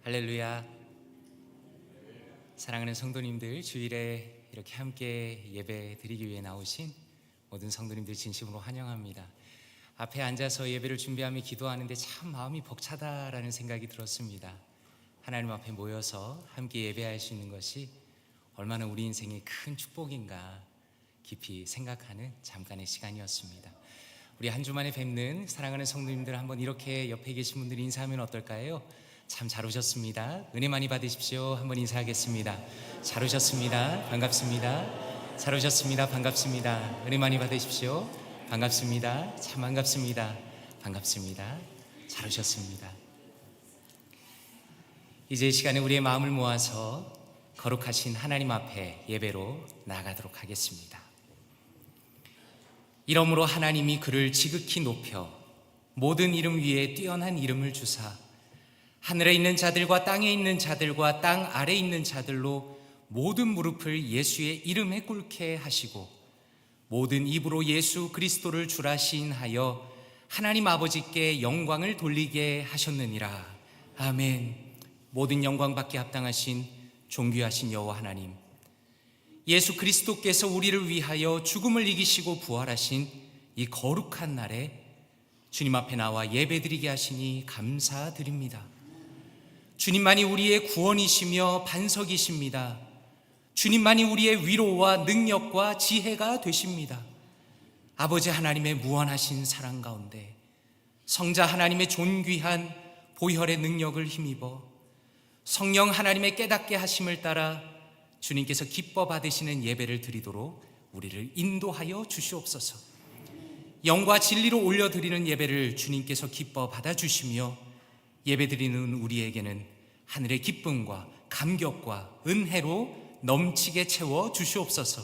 할렐루야. 사랑하는 성도님들, 주일에 이렇게 함께 예배 드리기 위해 나오신 모든 성도님들 진심으로 환영합니다. 앞에 앉아서 예배를 준비하며 기도하는데 참 마음이 벅차다라는 생각이 들었습니다. 하나님 앞에 모여서 함께 예배할 수 있는 것이 얼마나 우리 인생의 큰 축복인가 깊이 생각하는 잠깐의 시간이었습니다. 우리 한 주 만에 뵙는 사랑하는 성도님들, 한번 이렇게 옆에 계신 분들 인사하면 어떨까요? 참 잘 오셨습니다. 은혜 많이 받으십시오. 한번 인사하겠습니다. 잘 오셨습니다. 반갑습니다. 잘 오셨습니다. 반갑습니다. 은혜 많이 받으십시오. 반갑습니다. 참 반갑습니다. 반갑습니다. 잘 오셨습니다. 이제 이 시간에 우리의 마음을 모아서 거룩하신 하나님 앞에 예배로 나아가도록 하겠습니다. 이러므로 하나님이 그를 지극히 높여 모든 이름 위에 뛰어난 이름을 주사 하늘에 있는 자들과 땅에 있는 자들과 땅 아래에 있는 자들로 모든 무릎을 예수의 이름에 꿇게 하시고 모든 입으로 예수 그리스도를 주라 시인하여 하나님 아버지께 영광을 돌리게 하셨느니라. 아멘. 모든 영광 받게 합당하신 존귀하신 여호와 하나님, 예수 그리스도께서 우리를 위하여 죽음을 이기시고 부활하신 이 거룩한 날에 주님 앞에 나와 예배드리게 하시니 감사드립니다. 주님만이 우리의 구원이시며 반석이십니다. 주님만이 우리의 위로와 능력과 지혜가 되십니다. 아버지 하나님의 무한하신 사랑 가운데 성자 하나님의 존귀한 보혈의 능력을 힘입어 성령 하나님의 깨닫게 하심을 따라 주님께서 기뻐 받으시는 예배를 드리도록 우리를 인도하여 주시옵소서. 영과 진리로 올려드리는 예배를 주님께서 기뻐 받아주시며 예배드리는 우리에게는 하늘의 기쁨과 감격과 은혜로 넘치게 채워 주시옵소서.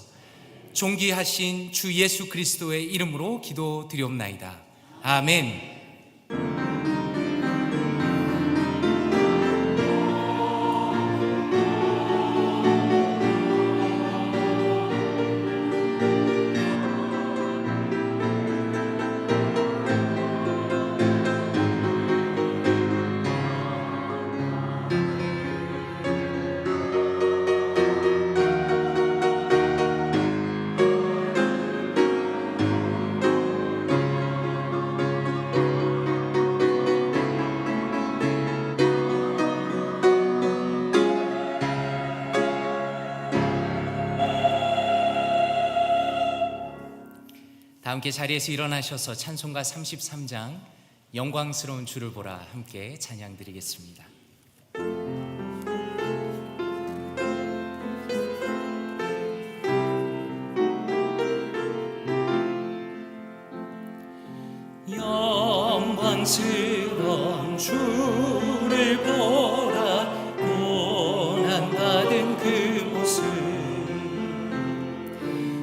존귀하신 주 예수 그리스도의 이름으로 기도드리옵나이다. 아멘. 다 함께 자리에서 일어나셔서 찬송가 33장 영광스러운 주를 보라 함께 찬양 드리겠습니다. 영광스러운 주를 보라, 고난받은 그 모습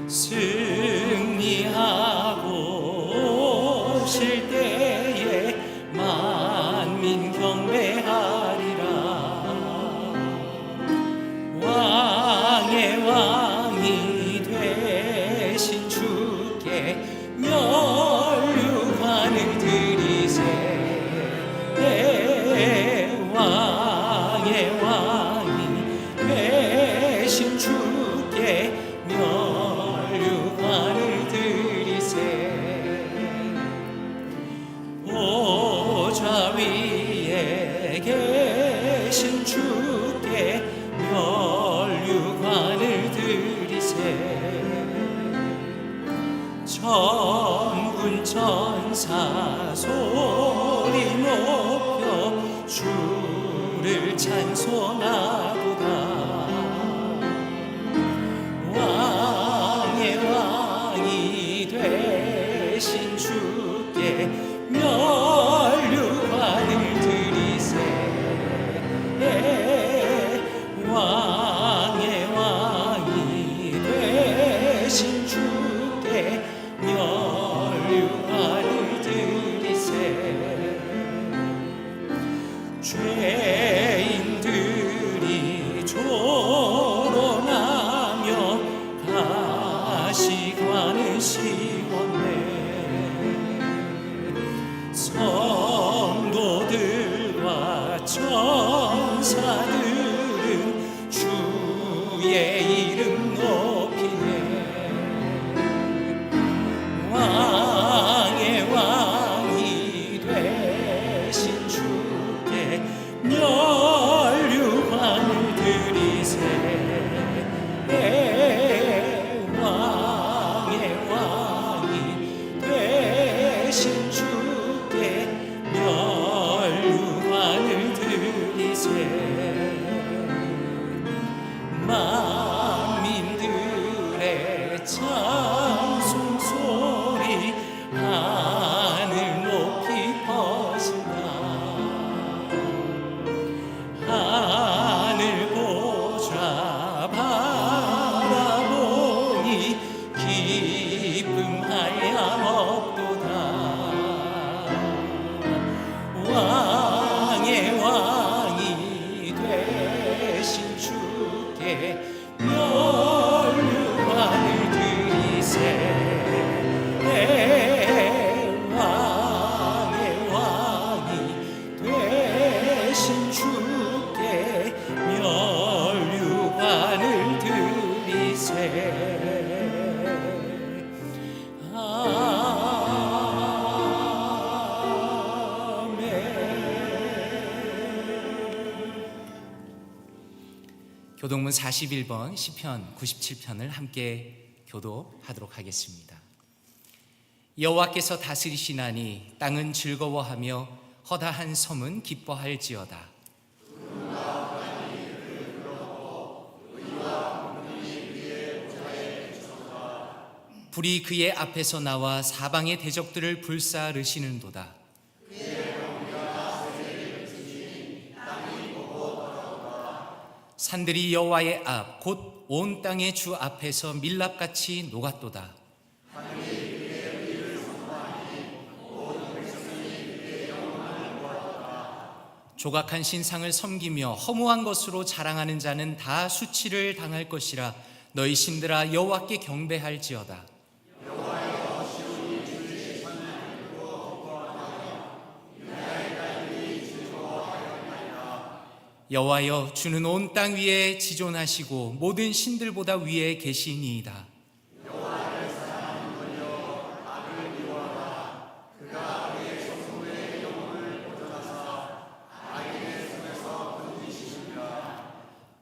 승리하고 오실 때에 만민 경배하리라. 왕의 왕이 되신 주께 면류관을 드리세. 왕의 왕이 되신 주께 면류관을 드리세. 보좌 위에 계신 주께 면류관을 드리세. 천군 천사 소리 높여 주를 찬송하도다. 왕의 왕이 되신 주께 면류관을 드리세. 왕의 왕이 되신 주께 면류관을 드리세. 죄인들이 조롱하며 가시관을 씌웠네. 성도들과 천사 찬송소리 하늘 높이 퍼진다. 하늘 보좌 바라보니 기쁨 한량없도다. 왕의 왕이 되신 주께 멸류관을 드리세. 왕의 왕이 되신 주께 멸류관을 드리세. 교동문 41번 시편 97편을 함께 교도하도록 하겠습니다. 여호와께서 다스리시나니 땅은 즐거워하며 허다한 섬은 기뻐할지어다. 불이 그의 앞에서 나와 사방의 대적들을 불사르시는도다. 산들이 여호와의 앞 곧 온 땅의 주 앞에서 밀랍같이 녹았도다. 조각한 신상을 섬기며 허무한 것으로 자랑하는 자는 다 수치를 당할 것이라. 너희 신들아 여호와께 경배할지어다. 여호와여 주는 온 땅 위에 지존하시고 모든 신들보다 위에 계시니이다.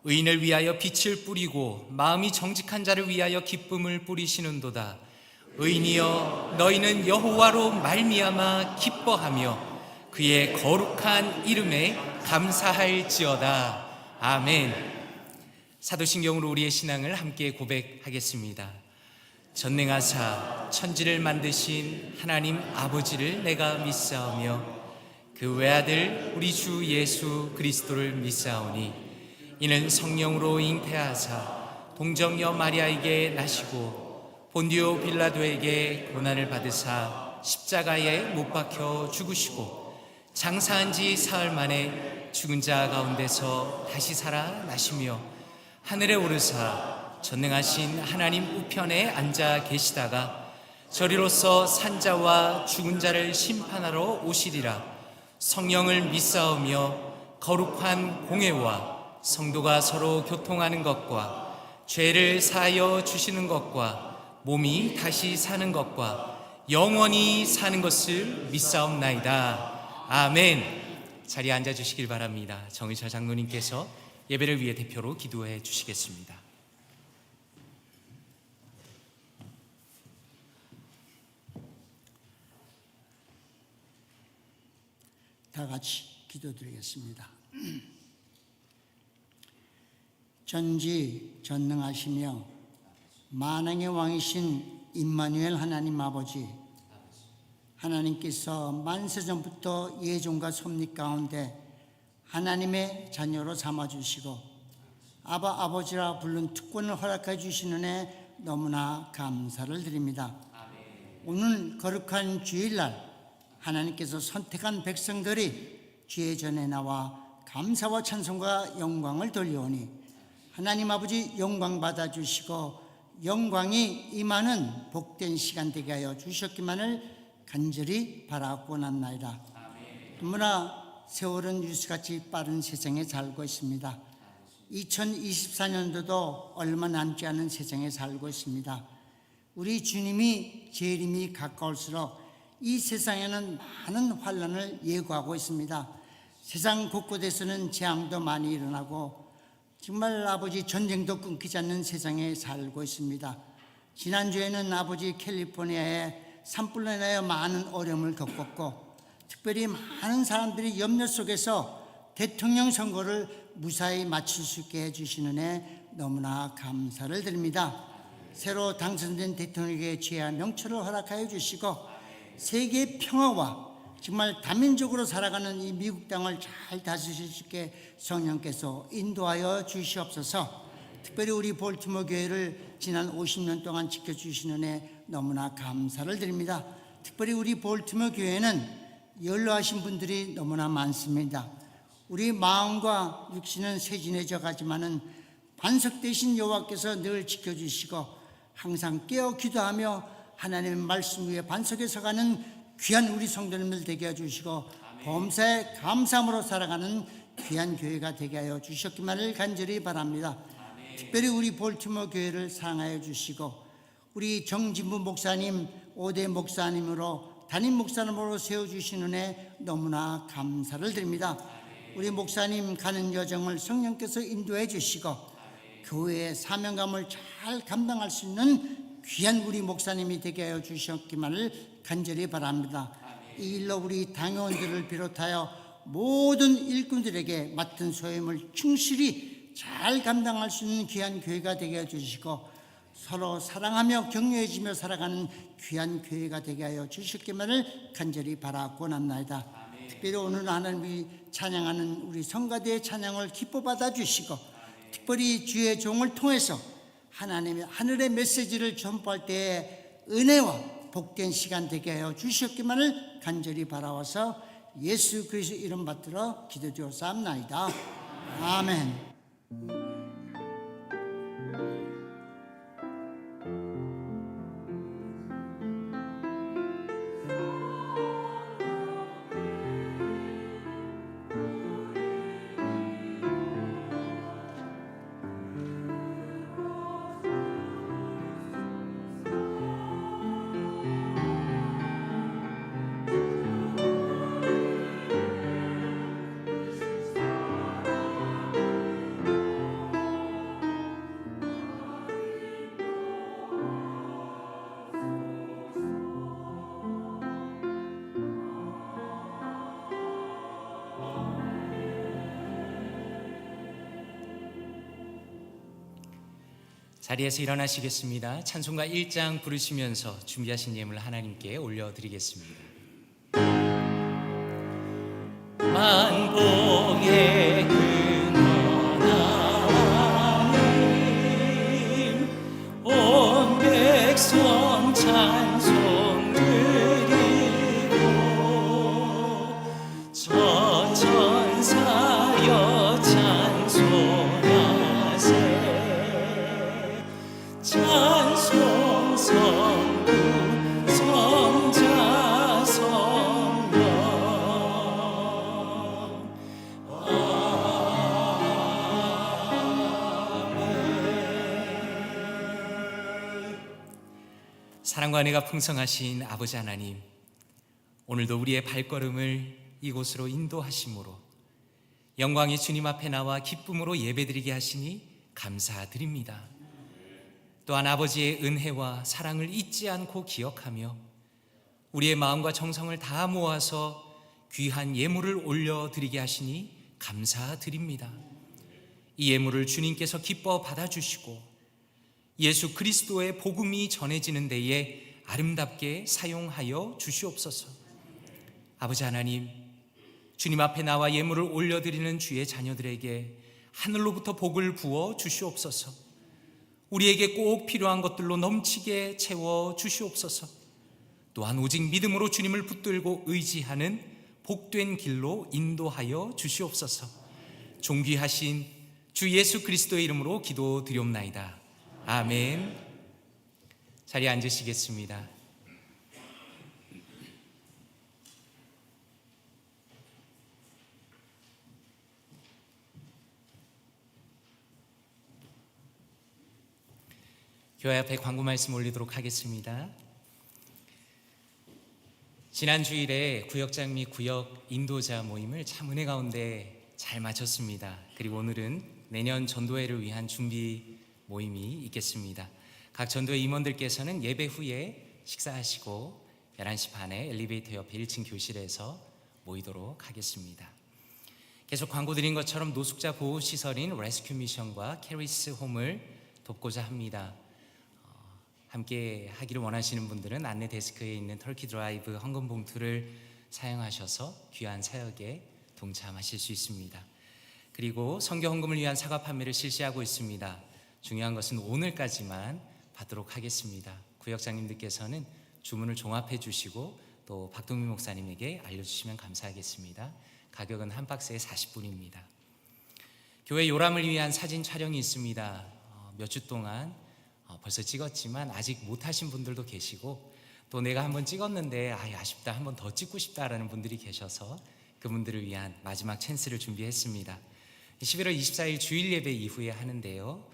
의인을 위하여 빛을 뿌리고 마음이 정직한 자를 위하여 기쁨을 뿌리시는도다. 의인이여 너희는 여호와로 말미암아 기뻐하며 그의 거룩한 이름에 감사할지어다. 아멘. 사도신경으로 우리의 신앙을 함께 고백하겠습니다. 전능하사 천지를 만드신 하나님 아버지를 내가 믿사오며 그 외아들 우리 주 예수 그리스도를 믿사오니 이는 성령으로 잉태하사 동정녀 마리아에게 나시고 본디오 빌라도에게 고난을 받으사 십자가에 못 박혀 죽으시고 장사한 지 사흘 만에 죽은 자 가운데서 다시 살아나시며 하늘에 오르사 전능하신 하나님 우편에 앉아 계시다가 저리로서 산자와 죽은 자를 심판하러 오시리라. 성령을 믿사오며 거룩한 공회와 성도가 서로 교통하는 것과 죄를 사하여 주시는 것과 몸이 다시 사는 것과 영원히 사는 것을 믿사옵나이다. 아멘. 자리에 앉아주시길 바랍니다. 정의철 장로님께서 예배를 위해 대표로 기도해 주시겠습니다. 다 같이 기도드리겠습니다. 전지 전능하시며 만왕의 왕이신 임마누엘 하나님 아버지, 하나님께서 만세전부터 예종과 섭리 가운데 하나님의 자녀로 삼아주시고 아버지라 부른 특권을 허락해 주시는 애 너무나 감사를 드립니다. 오늘 거룩한 주일날 하나님께서 선택한 백성들이 주의 전에 나와 감사와 찬송과 영광을 돌려오니 하나님 아버지 영광 받아주시고 영광이 임하는 복된 시간 되게 하여 주셨기만을 간절히 바라고나이다. 너무나 세월은 유수같이 빠른 세상에 살고 있습니다. 2024년도도 얼마 남지 않은 세상에 살고 있습니다. 우리 주님이 재림이 가까울수록 이 세상에는 많은 환난을 예고하고 있습니다. 세상 곳곳에서는 재앙도 많이 일어나고 정말 아버지 전쟁도 끊기지 않는 세상에 살고 있습니다. 지난주에는 아버지 캘리포니아에 산불로 인하여 많은 어려움을 겪었고 특별히 많은 사람들이 염려 속에서 대통령 선거를 무사히 마칠 수 있게 해주시는 애 너무나 감사를 드립니다. 새로 당선된 대통령에게 죄와 명철을 허락하여 주시고 세계 평화와 정말 다민족으로 살아가는 이 미국 땅을 잘 다스릴 수 있게 성령께서 인도하여 주시옵소서. 특별히 우리 볼티모어 교회를 지난 50년 동안 지켜주시는 은혜 너무나 감사를 드립니다. 특별히 우리 볼티모어 교회는 연로하신 분들이 너무나 많습니다. 우리 마음과 육신은 세진해져 가지만은 반석 되신 여호와께서 늘 지켜주시고 항상 깨어 기도하며 하나님의 말씀 위에 반석에 서가는 귀한 우리 성도님들 되게 해주시고 범사에 감사함으로 살아가는 귀한 교회가 되게 하여 주셨기만을 간절히 바랍니다. 특별히 우리 볼티모어 교회를 사랑하여 주시고 우리 정진부 목사님, 5대 목사님으로 담임 목사님으로 세워주시는 은혜 너무나 감사를 드립니다. 우리 목사님 가는 여정을 성령께서 인도해 주시고 교회의 사명감을 잘 감당할 수 있는 귀한 우리 목사님이 되게 하여 주셨기만을 간절히 바랍니다. 이 일로 우리 당회원들을 비롯하여 모든 일꾼들에게 맡은 소임을 충실히 잘 감당할 수 있는 귀한 교회가 되게 해주시고 서로 사랑하며 격려해주며 살아가는 귀한 교회가 되게 하여 주셨기만을 간절히 바라고납나이다. 특별히 오늘 하나님이 찬양하는 우리 성가대의 찬양을 기뻐 받아주시고 특별히 주의 종을 통해서 하나님의 하늘의 메시지를 전파할 때에 은혜와 복된 시간 되게 하여 주셨기만을 간절히 바라와서 예수 그리스도 이름 받들어 기도드렸사옵나이다. 아멘. 자리에서 일어나시겠습니다. 찬송가 1장 부르시면서 준비하신 예물 하나님께 올려드리겠습니다. 만복의 근원 하나님 온 백성 찬송 드리고 저 천사여 찬송하세 찬송 성부 성자 성령 아멘. 사랑과 은혜가 풍성하신 아버지 하나님, 오늘도 우리의 발걸음을 이곳으로 인도하심으로 영광의 주님 앞에 나와 기쁨으로 예배드리게 하시니 감사드립니다. 또한 아버지의 은혜와 사랑을 잊지 않고 기억하며 우리의 마음과 정성을 다 모아서 귀한 예물을 올려드리게 하시니 감사드립니다. 이 예물을 주님께서 기뻐 받아주시고 예수 그리스도의 복음이 전해지는 데에 아름답게 사용하여 주시옵소서. 아버지 하나님, 주님 앞에 나와 예물을 올려드리는 주의 자녀들에게 하늘로부터 복을 부어 주시옵소서. 우리에게 꼭 필요한 것들로 넘치게 채워 주시옵소서. 또한 오직 믿음으로 주님을 붙들고 의지하는 복된 길로 인도하여 주시옵소서. 존귀하신 주 예수 그리스도의 이름으로 기도드리옵나이다. 아멘. 자리에 앉으시겠습니다. 교회 앞에 광고 말씀 올리도록 하겠습니다. 지난 주일에 구역장 및 구역 인도자 모임을 참 은혜 가운데 잘 마쳤습니다. 그리고 오늘은 내년 전도회를 위한 준비 모임이 있겠습니다. 각 전도회 임원들께서는 예배 후에 식사하시고 11시 반에 엘리베이터 옆에 1층 교실에서 모이도록 하겠습니다. 계속 광고 드린 것처럼 노숙자 보호시설인 레스큐 미션과 캐리스 홈을 돕고자 합니다. 함께 하기를 원하시는 분들은 안내 데스크에 있는 터키 드라이브 헌금 봉투를 사용하셔서 귀한 사역에 동참하실 수 있습니다. 그리고 선교 헌금을 위한 사과 판매를 실시하고 있습니다. 중요한 것은 오늘까지만 받도록 하겠습니다. 구역장님들께서는 주문을 종합해 주시고 또 박동민 목사님에게 알려주시면 감사하겠습니다. 가격은 한 박스에 40불입니다. 교회 요람을 위한 사진 촬영이 있습니다. 몇 주 동안 벌써 찍었지만 아직 못하신 분들도 계시고 또 내가 한번 찍었는데 아쉽다, 한번 더 찍고 싶다라는 분들이 계셔서 그분들을 위한 마지막 찬스를 준비했습니다. 11월 24일 주일 예배 이후에 하는데요,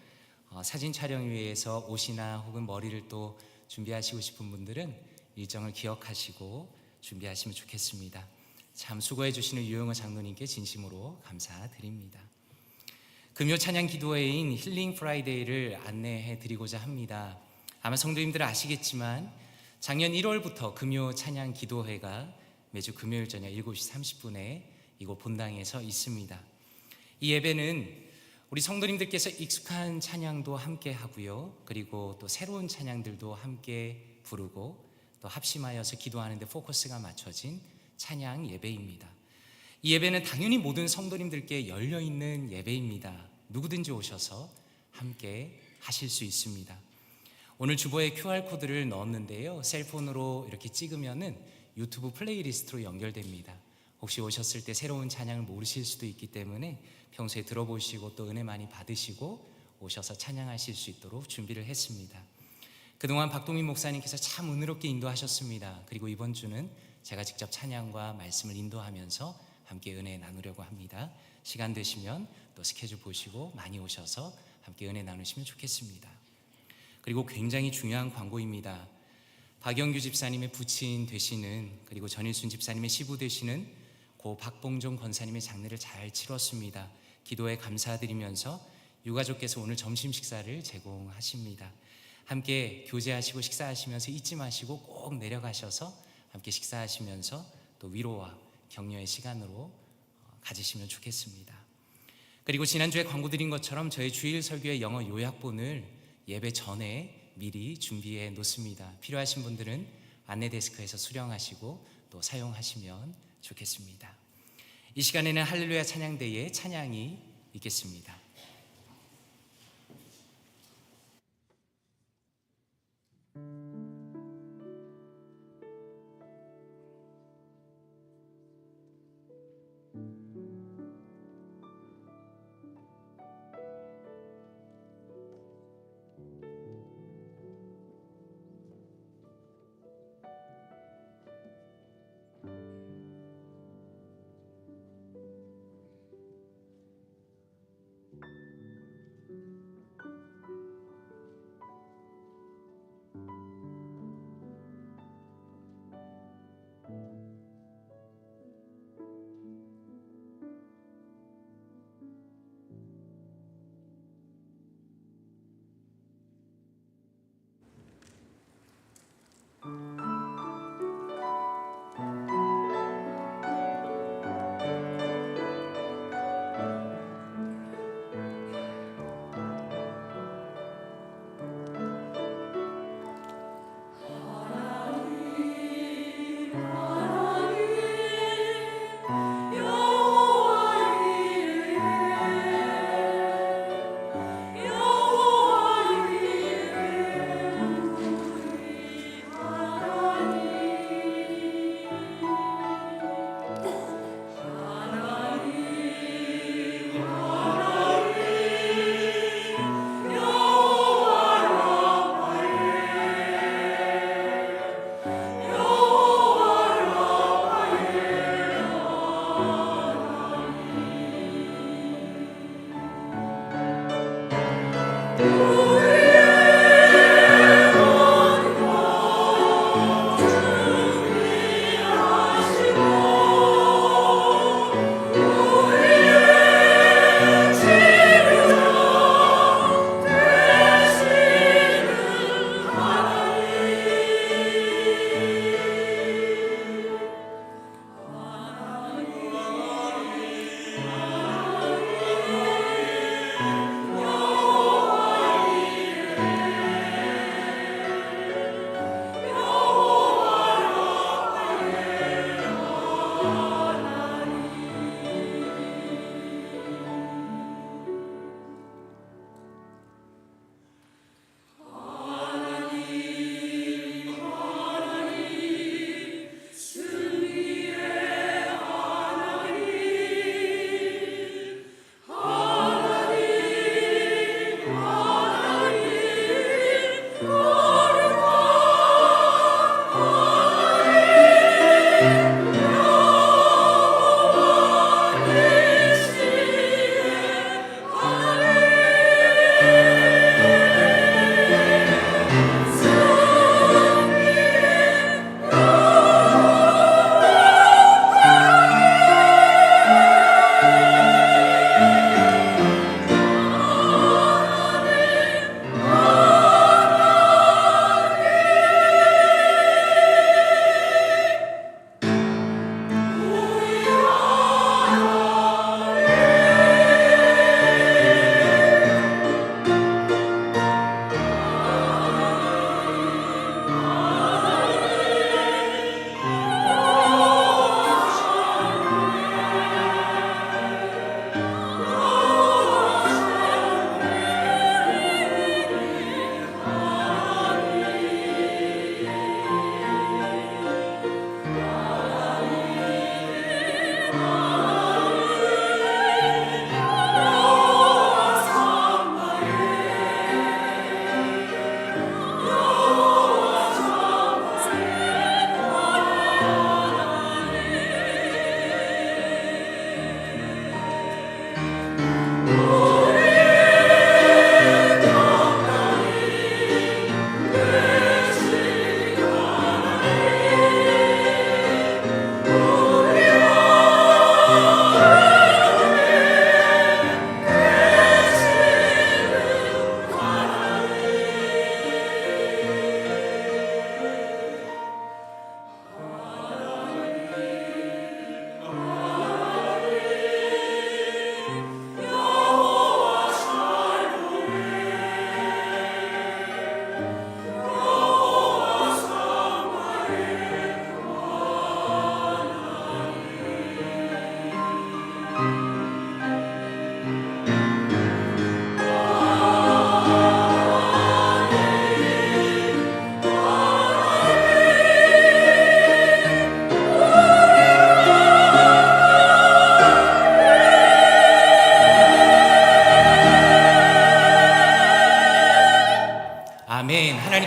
사진 촬영 위해서 옷이나 혹은 머리를 또 준비하시고 싶은 분들은 일정을 기억하시고 준비하시면 좋겠습니다. 참 수고해 주시는 유영호 장로님께 진심으로 감사드립니다. 금요 찬양 기도회인 힐링 프라이데이를 안내해 드리고자 합니다. 아마 성도님들은 아시겠지만 작년 1월부터 금요 찬양 기도회가 매주 금요일 저녁 7시 30분에 이곳 본당에서 있습니다. 이 예배는 우리 성도님들께서 익숙한 찬양도 함께 하고요, 그리고 또 새로운 찬양들도 함께 부르고 또 합심하여서 기도하는 데 포커스가 맞춰진 찬양 예배입니다. 이 예배는 당연히 모든 성도님들께 열려있는 예배입니다. 누구든지 오셔서 함께 하실 수 있습니다. 오늘 주보에 QR코드를 넣었는데요, 셀폰으로 이렇게 찍으면은 유튜브 플레이리스트로 연결됩니다. 혹시 오셨을 때 새로운 찬양을 모르실 수도 있기 때문에 평소에 들어보시고 또 은혜 많이 받으시고 오셔서 찬양하실 수 있도록 준비를 했습니다. 그동안 박동민 목사님께서 참 은혜롭게 인도하셨습니다. 그리고 이번 주는 제가 직접 찬양과 말씀을 인도하면서 함께 은혜 나누려고 합니다. 시간 되시면 또 스케줄 보시고 많이 오셔서 함께 은혜 나누시면 좋겠습니다. 그리고 굉장히 중요한 광고입니다. 박영규 집사님의 부친 되시는, 그리고 전일순 집사님의 시부 되시는 고 박봉종 권사님의 장례를 잘 치렀습니다. 기도에 감사드리면서 유가족께서 오늘 점심 식사를 제공하십니다. 함께 교제하시고 식사하시면서 잊지 마시고 꼭 내려가셔서 함께 식사하시면서 또 위로와 격려의 시간으로 가지시면 좋겠습니다. 그리고 지난주에 광고 드린 것처럼 저희 주일 설교의 영어 요약본을 예배 전에 미리 준비해 놓습니다. 필요하신 분들은 안내 데스크에서 수령하시고 또 사용하시면 좋겠습니다. 이 시간에는 할렐루야 찬양대의 찬양이 있겠습니다.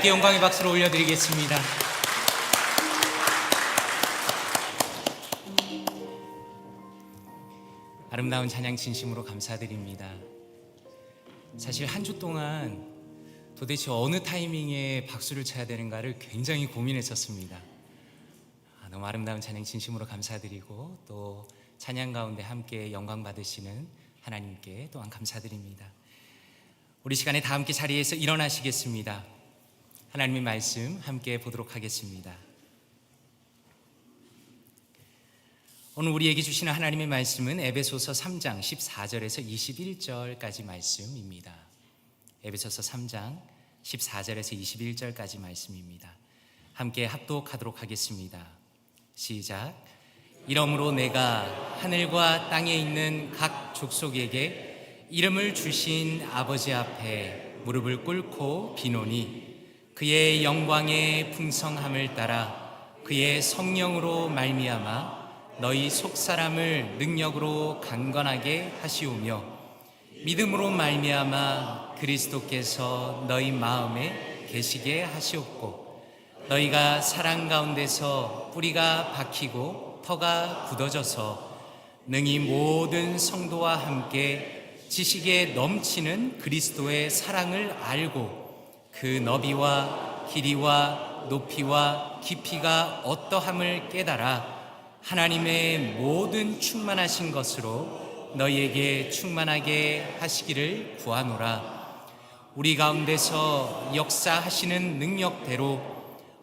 하나님께 영광의 박수를 올려드리겠습니다. 아름다운 찬양 진심으로 감사드립니다. 사실 한 주 동안 도대체 어느 타이밍에 박수를 쳐야 되는가를 굉장히 고민했었습니다. 너무 아름다운 찬양 진심으로 감사드리고 또 찬양 가운데 함께 영광 받으시는 하나님께 또한 감사드립니다. 우리 시간에 다 함께 자리에서 일어나시겠습니다. 하나님의 말씀 함께 보도록 하겠습니다. 오늘 우리에게 주시는 하나님의 말씀은 에베소서 3장 14절에서 21절까지 말씀입니다. 에베소서 3장 14절에서 21절까지 말씀입니다. 함께 합독하도록 하겠습니다. 시작. 이러므로 내가 하늘과 땅에 있는 각 족속에게 이름을 주신 아버지 앞에 무릎을 꿇고 비노니 그의 영광의 풍성함을 따라 그의 성령으로 말미암아 너희 속사람을 능력으로 강건하게 하시오며 믿음으로 말미암아 그리스도께서 너희 마음에 계시게 하시옵고 너희가 사랑 가운데서 뿌리가 박히고 터가 굳어져서 능히 모든 성도와 함께 지식에 넘치는 그리스도의 사랑을 알고 그 너비와 길이와 높이와 깊이가 어떠함을 깨달아 하나님의 모든 충만하신 것으로 너희에게 충만하게 하시기를 구하노라. 우리 가운데서 역사하시는 능력대로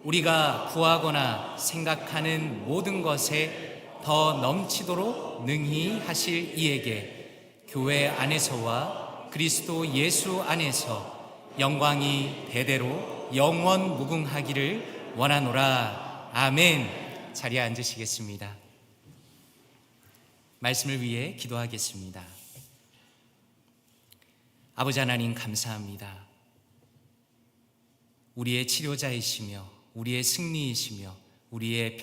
우리가 구하거나 생각하는 모든 것에 더 넘치도록 능히 하실 이에게 교회 안에서와 그리스도 예수 안에서 영광이 대대로 영원 무궁하기를 원하노라. 아멘. 자리에 앉으시겠습니다. 말씀을 위해 기도하겠습니다. 아버지 하나님 감사합니다. 우리의 치료자이시며 우리의 승리이시며 우리의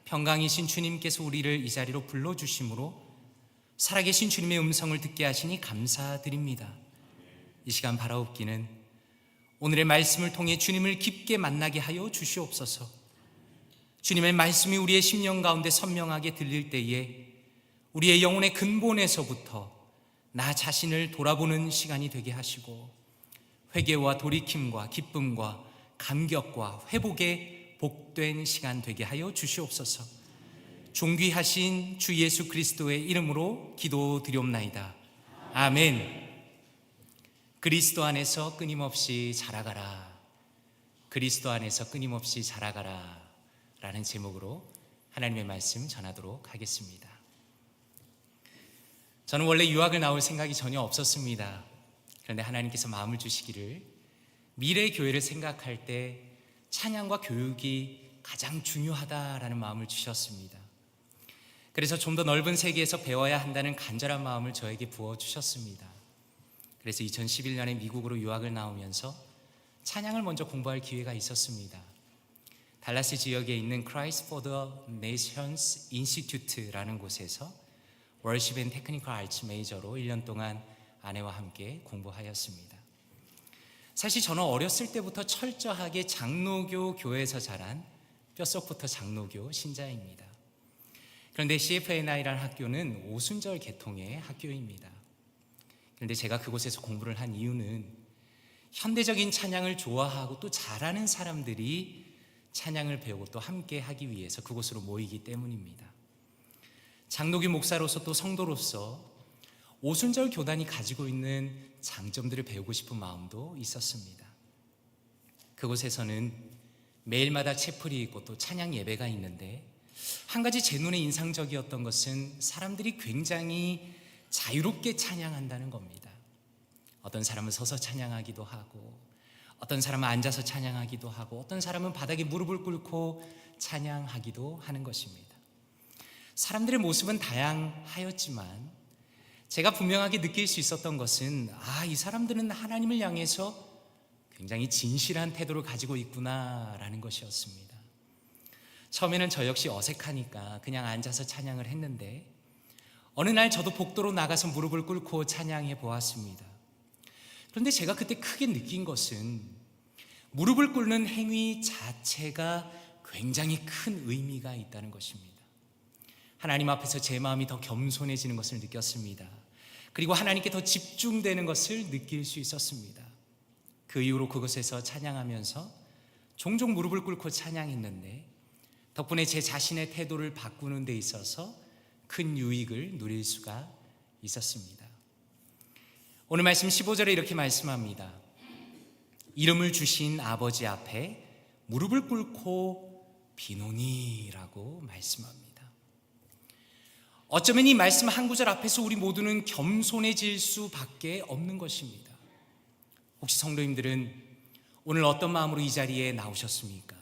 평강이신 주님께서 우리를 이 자리로 불러주심으로 살아계신 주님의 음성을 듣게 하시니 감사드립니다. 이 시간 바라옵기는 오늘의 말씀을 통해 주님을 깊게 만나게 하여 주시옵소서. 주님의 말씀이 우리의 심령 가운데 선명하게 들릴 때에 우리의 영혼의 근본에서부터 나 자신을 돌아보는 시간이 되게 하시고 회개와 돌이킴과 기쁨과 감격과 회복의 복된 시간 되게 하여 주시옵소서. 존귀하신 주 예수 그리스도의 이름으로 기도드리옵나이다. 아멘. 그리스도 안에서 끊임없이 자라가라. 그리스도 안에서 끊임없이 자라가라 라는 제목으로 하나님의 말씀 전하도록 하겠습니다. 저는 원래 유학을 나올 생각이 전혀 없었습니다. 그런데 하나님께서 마음을 주시기를 미래 교회를 생각할 때 찬양과 교육이 가장 중요하다라는 마음을 주셨습니다. 그래서 좀 더 넓은 세계에서 배워야 한다는 간절한 마음을 저에게 부어주셨습니다. 그래서 2011년에 미국으로 유학을 나오면서 찬양을 먼저 공부할 기회가 있었습니다. 달라스 지역에 있는 Christ for the Nations Institute라는 곳에서 월십 앤 테크니컬 아츠 메이저로 1년 동안 아내와 함께 공부하였습니다. 사실 저는 어렸을 때부터 철저하게 장로교 교회에서 자란 뼛속부터 장로교 신자입니다. 그런데 CFNI라는 학교는 오순절 계통의 학교입니다. 그런데 제가 그곳에서 공부를 한 이유는 현대적인 찬양을 좋아하고 또 잘하는 사람들이 찬양을 배우고 또 함께 하기 위해서 그곳으로 모이기 때문입니다. 장로교 목사로서 또 성도로서 오순절 교단이 가지고 있는 장점들을 배우고 싶은 마음도 있었습니다. 그곳에서는 매일마다 채플이 있고 또 찬양 예배가 있는데 한 가지 제 눈에 인상적이었던 것은 사람들이 굉장히 자유롭게 찬양한다는 겁니다. 어떤 사람은 서서 찬양하기도 하고 어떤 사람은 앉아서 찬양하기도 하고 어떤 사람은 바닥에 무릎을 꿇고 찬양하기도 하는 것입니다. 사람들의 모습은 다양하였지만 제가 분명하게 느낄 수 있었던 것은 이 사람들은 하나님을 향해서 굉장히 진실한 태도를 가지고 있구나라는 것이었습니다. 처음에는 저 역시 어색하니까 그냥 앉아서 찬양을 했는데 어느 날 저도 복도로 나가서 무릎을 꿇고 찬양해 보았습니다. 그런데 제가 그때 크게 느낀 것은 무릎을 꿇는 행위 자체가 굉장히 큰 의미가 있다는 것입니다. 하나님 앞에서 제 마음이 더 겸손해지는 것을 느꼈습니다. 그리고 하나님께 더 집중되는 것을 느낄 수 있었습니다. 그 이후로 그곳에서 찬양하면서 종종 무릎을 꿇고 찬양했는데 덕분에 제 자신의 태도를 바꾸는 데 있어서 큰 유익을 누릴 수가 있었습니다. 오늘 말씀 15절에 이렇게 말씀합니다. 이름을 주신 아버지 앞에 무릎을 꿇고 비노니라고 말씀합니다. 어쩌면 이 말씀 한 구절 앞에서 우리 모두는 겸손해질 수밖에 없는 것입니다. 혹시 성도님들은 오늘 어떤 마음으로 이 자리에 나오셨습니까?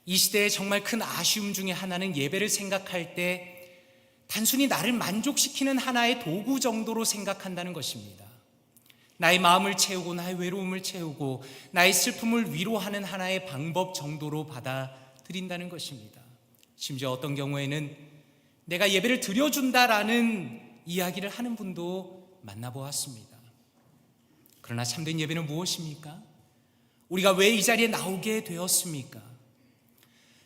이 시대에 정말 큰 아쉬움 중에 하나는 예배를 생각할 때 단순히 나를 만족시키는 하나의 도구 정도로 생각한다는 것입니다. 나의 마음을 채우고 나의 외로움을 채우고 나의 슬픔을 위로하는 하나의 방법 정도로 받아들인다는 것입니다. 심지어 어떤 경우에는 내가 예배를 드려준다라는 이야기를 하는 분도 만나보았습니다. 그러나 참된 예배는 무엇입니까? 우리가 왜 이 자리에 나오게 되었습니까?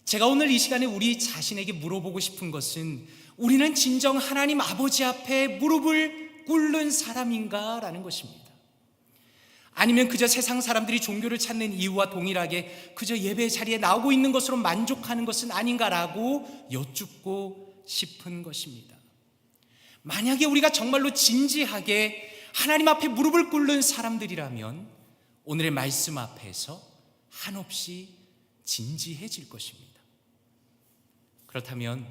제가 오늘 이 시간에 우리 자신에게 물어보고 싶은 것은 우리는 진정 하나님 아버지 앞에 무릎을 꿇는 사람인가? 라는 것입니다. 아니면 그저 세상 사람들이 종교를 찾는 이유와 동일하게 그저 예배 자리에 나오고 있는 것으로 만족하는 것은 아닌가라고 여쭙고 싶은 것입니다. 만약에 우리가 정말로 진지하게 하나님 앞에 무릎을 꿇는 사람들이라면 오늘의 말씀 앞에서 한없이 진지해질 것입니다. 그렇다면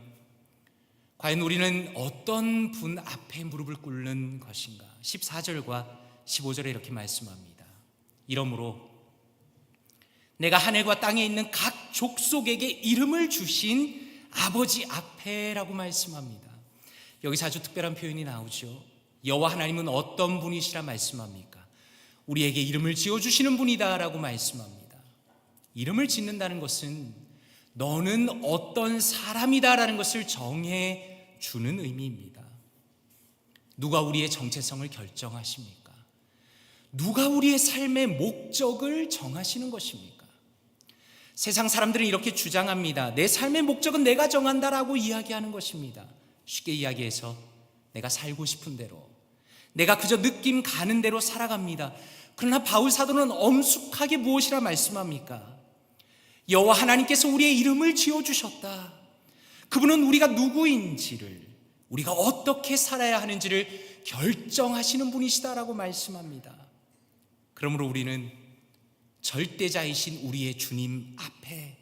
과연 우리는 어떤 분 앞에 무릎을 꿇는 것인가? 14절과 15절에 이렇게 말씀합니다. 이러므로 내가 하늘과 땅에 있는 각 족속에게 이름을 주신 아버지 앞에라고 말씀합니다. 여기서 아주 특별한 표현이 나오죠. 여호와 하나님은 어떤 분이시라 말씀합니까? 우리에게 이름을 지어주시는 분이다라고 말씀합니다. 이름을 짓는다는 것은 너는 어떤 사람이다라는 것을 정해주는 의미입니다. 누가 우리의 정체성을 결정하십니까? 누가 우리의 삶의 목적을 정하시는 것입니까? 세상 사람들은 이렇게 주장합니다. 내 삶의 목적은 내가 정한다라고 이야기하는 것입니다. 쉽게 이야기해서 내가 살고 싶은 대로, 내가 그저 느낌 가는 대로 살아갑니다. 그러나 바울 사도는 엄숙하게 무엇이라 말씀합니까? 여호와 하나님께서 우리의 이름을 지어주셨다. 그분은 우리가 누구인지를, 우리가 어떻게 살아야 하는지를 결정하시는 분이시다라고 말씀합니다. 그러므로 우리는 절대자이신 우리의 주님 앞에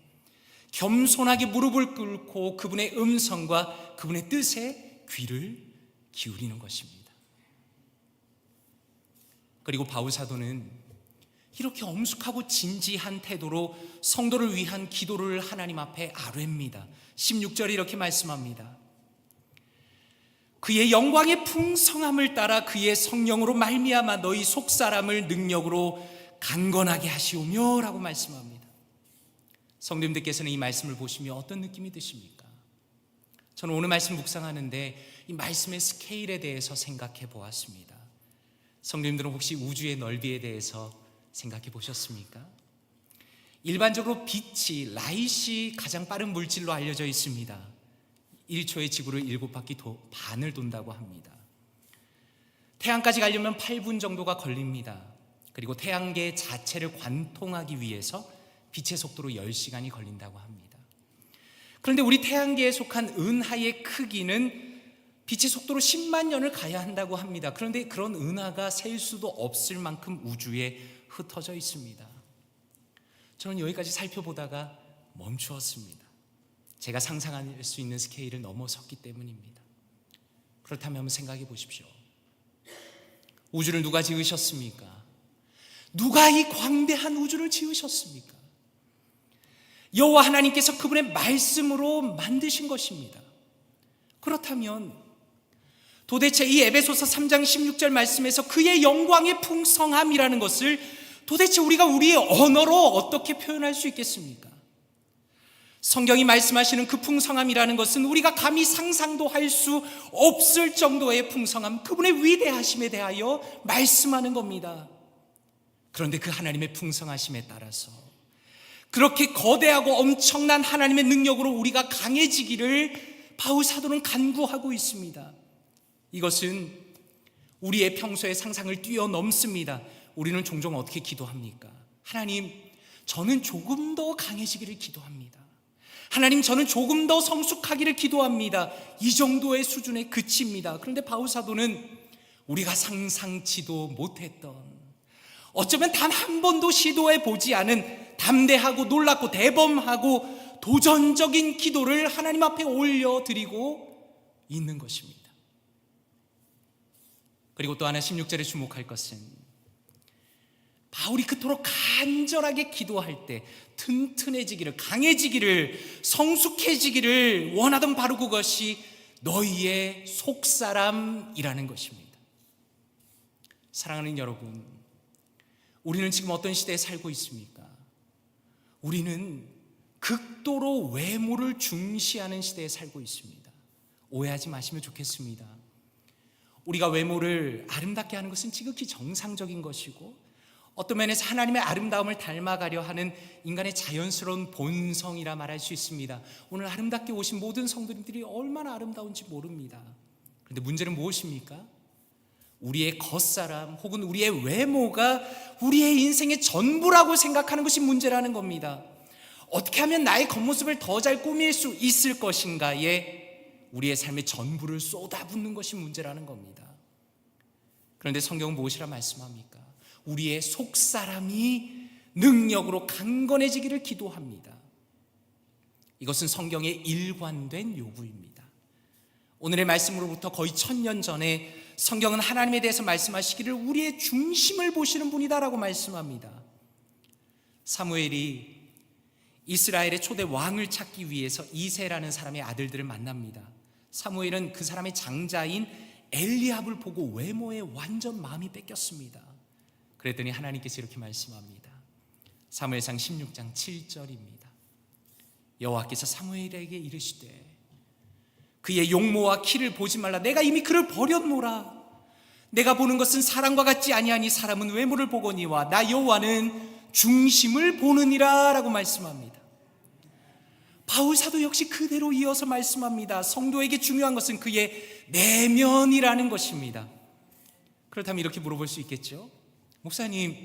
겸손하게 무릎을 꿇고 그분의 음성과 그분의 뜻에 귀를 기울이는 것입니다. 그리고 바울 사도는 이렇게 엄숙하고 진지한 태도로 성도를 위한 기도를 하나님 앞에 아뢰입니다. 16절에 이렇게 말씀합니다. 그의 영광의 풍성함을 따라 그의 성령으로 말미암아 너희 속사람을 능력으로 강건하게 하시오며 라고 말씀합니다. 성도님들께서는 이 말씀을 보시며 어떤 느낌이 드십니까? 저는 오늘 말씀 묵상하는데 이 말씀의 스케일에 대해서 생각해 보았습니다. 성도님들은 혹시 우주의 넓이에 대해서 생각해 보셨습니까? 일반적으로 빛이, 라이트이 가장 빠른 물질로 알려져 있습니다. 1초에 지구를 7바퀴 반을 돈다고 합니다. 태양까지 가려면 8분 정도가 걸립니다. 그리고 태양계 자체를 관통하기 위해서 빛의 속도로 10시간이 걸린다고 합니다. 그런데 우리 태양계에 속한 은하의 크기는 빛의 속도로 10만 년을 가야 한다고 합니다. 그런데 그런 은하가 셀 수도 없을 만큼 우주에 흩어져 있습니다. 저는 여기까지 살펴보다가 멈추었습니다. 제가 상상할 수 있는 스케일을 넘어섰기 때문입니다. 그렇다면 한번 생각해 보십시오. 우주를 누가 지으셨습니까? 누가 이 광대한 우주를 지으셨습니까? 여호와 하나님께서 그분의 말씀으로 만드신 것입니다. 그렇다면 도대체 이 에베소서 3장 16절 말씀에서 그의 영광의 풍성함이라는 것을 도대체 우리가 우리의 언어로 어떻게 표현할 수 있겠습니까? 성경이 말씀하시는 그 풍성함이라는 것은 우리가 감히 상상도 할 수 없을 정도의 풍성함, 그분의 위대하심에 대하여 말씀하는 겁니다. 그런데 그 하나님의 풍성하심에 따라서 그렇게 거대하고 엄청난 하나님의 능력으로 우리가 강해지기를 바울 사도는 간구하고 있습니다. 이것은 우리의 평소의 상상을 뛰어넘습니다. 우리는 종종 어떻게 기도합니까? 하나님, 저는 조금 더 강해지기를 기도합니다. 하나님, 저는 조금 더 성숙하기를 기도합니다. 이 정도의 수준에 그칩니다. 그런데 바울 사도는 우리가 상상치도 못했던, 어쩌면 단 한 번도 시도해 보지 않은 담대하고 놀랍고 대범하고 도전적인 기도를 하나님 앞에 올려드리고 있는 것입니다. 그리고 또 하나 16절에 주목할 것은 바울이 그토록 간절하게 기도할 때 튼튼해지기를, 강해지기를, 성숙해지기를 원하던 바로 그것이 너희의 속사람이라는 것입니다. 사랑하는 여러분, 우리는 지금 어떤 시대에 살고 있습니까? 우리는 극도로 외모를 중시하는 시대에 살고 있습니다. 오해하지 마시면 좋겠습니다. 우리가 외모를 아름답게 하는 것은 지극히 정상적인 것이고, 어떤 면에서 하나님의 아름다움을 닮아가려 하는 인간의 자연스러운 본성이라 말할 수 있습니다. 오늘 아름답게 오신 모든 성도님들이 얼마나 아름다운지 모릅니다. 그런데 문제는 무엇입니까? 우리의 겉사람 혹은 우리의 외모가 우리의 인생의 전부라고 생각하는 것이 문제라는 겁니다. 어떻게 하면 나의 겉모습을 더 잘 꾸밀 수 있을 것인가에 우리의 삶의 전부를 쏟아붓는 것이 문제라는 겁니다. 그런데 성경은 무엇이라 말씀합니까? 우리의 속사람이 능력으로 강건해지기를 기도합니다. 이것은 성경의 일관된 요구입니다. 오늘의 말씀으로부터 거의 1000년 전에 성경은 하나님에 대해서 말씀하시기를 우리의 중심을 보시는 분이다라고 말씀합니다. 사무엘이 이스라엘의 초대 왕을 찾기 위해서 이새라는 사람의 아들들을 만납니다. 사무엘은 그 사람의 장자인 엘리압을 보고 외모에 완전 마음이 뺏겼습니다. 그랬더니 하나님께서 이렇게 말씀합니다. 사무엘상 16장 7절입니다. 여호와께서 사무엘에게 이르시되 그의 용모와 키를 보지 말라. 내가 이미 그를 버렸노라. 내가 보는 것은 사람과 같지 아니하니 사람은 외모를 보거니와 나 여호와는 중심을 보느니라 라고 말씀합니다. 바울 사도 역시 그대로 이어서 말씀합니다. 성도에게 중요한 것은 그의 내면이라는 것입니다. 그렇다면 이렇게 물어볼 수 있겠죠? 목사님,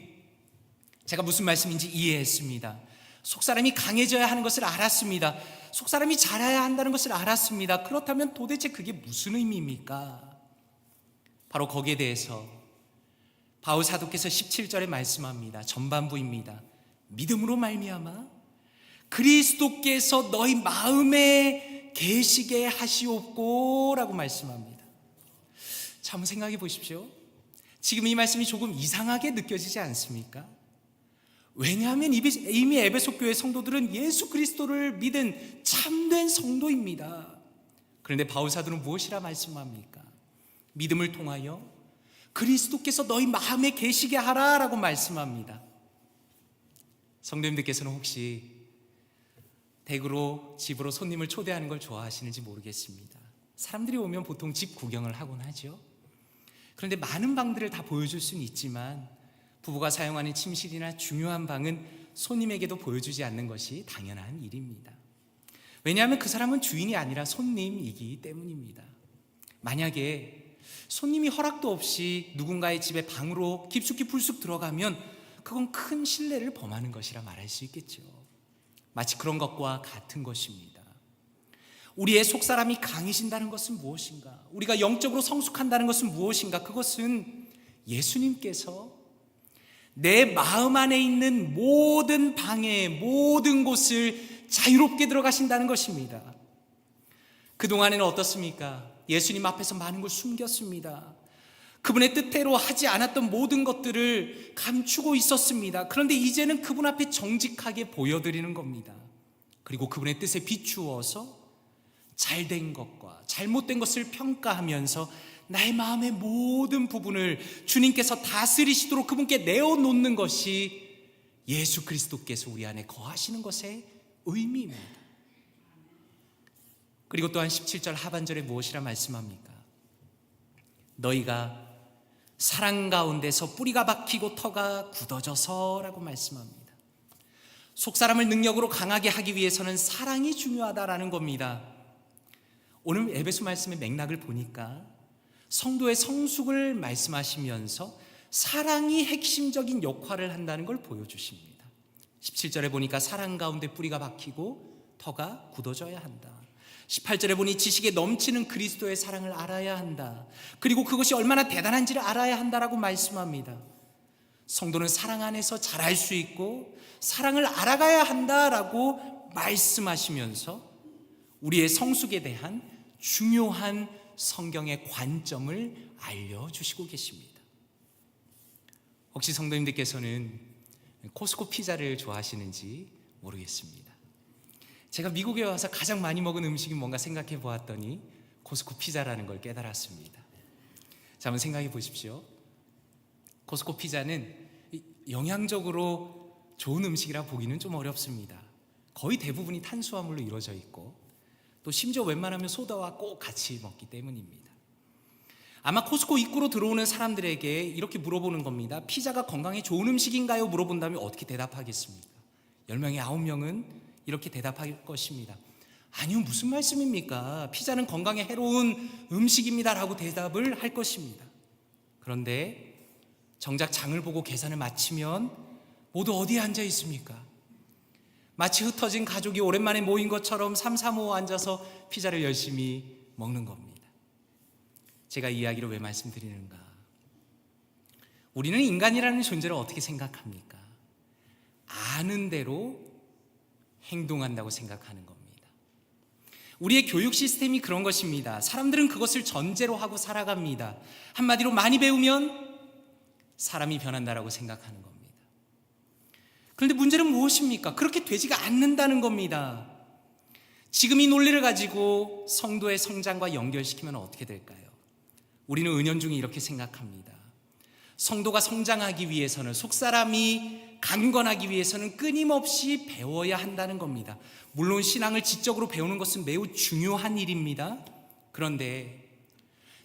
제가 무슨 말씀인지 이해했습니다. 속사람이 강해져야 하는 것을 알았습니다. 속사람이 자라야 한다는 것을 알았습니다. 그렇다면 도대체 그게 무슨 의미입니까? 바로 거기에 대해서 바울 사도께서 17절에 말씀합니다. 전반부입니다. 믿음으로 말미암아 그리스도께서 너희 마음에 계시게 하시옵고 라고 말씀합니다. 자, 한번 생각해 보십시오. 지금 이 말씀이 조금 이상하게 느껴지지 않습니까? 왜냐하면 이미 에베소 교회 성도들은 예수 그리스도를 믿은 참된 성도입니다. 그런데 바울 사도는 무엇이라 말씀합니까? 믿음을 통하여 그리스도께서 너희 마음에 계시게 하라라고 말씀합니다. 성도님들께서는 혹시 댁으로, 집으로 손님을 초대하는 걸 좋아하시는지 모르겠습니다. 사람들이 오면 보통 집 구경을 하곤 하죠. 그런데 많은 방들을 다 보여줄 수는 있지만 부부가 사용하는 침실이나 중요한 방은 손님에게도 보여주지 않는 것이 당연한 일입니다. 왜냐하면 그 사람은 주인이 아니라 손님이기 때문입니다. 만약에 손님이 허락도 없이 누군가의 집에 방으로 깊숙이 불쑥 들어가면 그건 큰 신뢰를 범하는 것이라 말할 수 있겠죠. 마치 그런 것과 같은 것입니다. 우리의 속사람이 강해진다는 것은 무엇인가? 우리가 영적으로 성숙한다는 것은 무엇인가? 그것은 예수님께서 내 마음 안에 있는 모든 방에, 모든 곳을 자유롭게 들어가신다는 것입니다. 그동안에는 어떻습니까? 예수님 앞에서 많은 걸 숨겼습니다. 그분의 뜻대로 하지 않았던 모든 것들을 감추고 있었습니다. 그런데 이제는 그분 앞에 정직하게 보여드리는 겁니다. 그리고 그분의 뜻에 비추어서 잘된 것과 잘못된 것을 평가하면서 나의 마음의 모든 부분을 주님께서 다스리시도록 그분께 내어놓는 것이 예수 그리스도께서 우리 안에 거하시는 것의 의미입니다. 그리고 또한 17절 하반절에 무엇이라 말씀합니까? 너희가 사랑 가운데서 뿌리가 박히고 터가 굳어져서라고 말씀합니다. 속사람을 능력으로 강하게 하기 위해서는 사랑이 중요하다라는 겁니다. 오늘 에베소 말씀의 맥락을 보니까 성도의 성숙을 말씀하시면서 사랑이 핵심적인 역할을 한다는 걸 보여주십니다. 17절에 보니까 사랑 가운데 뿌리가 박히고 터가 굳어져야 한다. 18절에 보니 지식에 넘치는 그리스도의 사랑을 알아야 한다. 그리고 그것이 얼마나 대단한지를 알아야 한다라고 말씀합니다. 성도는 사랑 안에서 자랄 수 있고 사랑을 알아가야 한다라고 말씀하시면서 우리의 성숙에 대한 중요한 성경의 관점을 알려주시고 계십니다. 혹시 성도님들께서는 코스코 피자를 좋아하시는지 모르겠습니다. 제가 미국에 와서 가장 많이 먹은 음식이 뭔가 생각해 보았더니 코스코 피자라는 걸 깨달았습니다. 자, 한번 생각해 보십시오. 코스코 피자는 영양적으로 좋은 음식이라 보기는 좀 어렵습니다. 거의 대부분이 탄수화물로 이루어져 있고 또 심지어 웬만하면 소다와 꼭 같이 먹기 때문입니다. 아마 코스코 입구로 들어오는 사람들에게 이렇게 물어보는 겁니다. 피자가 건강에 좋은 음식인가요? 물어본다면 어떻게 대답하겠습니까? 10명에 9명은 이렇게 대답할 것입니다. 아니요, 무슨 말씀입니까? 피자는 건강에 해로운 음식입니다 라고 대답을 할 것입니다. 그런데 정작 장을 보고 계산을 마치면 모두 어디에 앉아 있습니까? 마치 흩어진 가족이 오랜만에 모인 것처럼 삼삼오오 앉아서 피자를 열심히 먹는 겁니다. 제가 이 이야기를 왜 말씀드리는가? 우리는 인간이라는 존재를 어떻게 생각합니까? 아는 대로 행동한다고 생각하는 겁니다. 우리의 교육 시스템이 그런 것입니다. 사람들은 그것을 전제로 하고 살아갑니다. 한마디로 많이 배우면 사람이 변한다라고 생각하는 겁니다. 그런데 문제는 무엇입니까? 그렇게 되지가 않는다는 겁니다. 지금 이 논리를 가지고 성도의 성장과 연결시키면 어떻게 될까요? 우리는 은연중에 이렇게 생각합니다. 성도가 성장하기 위해서는, 속사람이 강건하기 위해서는 끊임없이 배워야 한다는 겁니다. 물론 신앙을 지적으로 배우는 것은 매우 중요한 일입니다. 그런데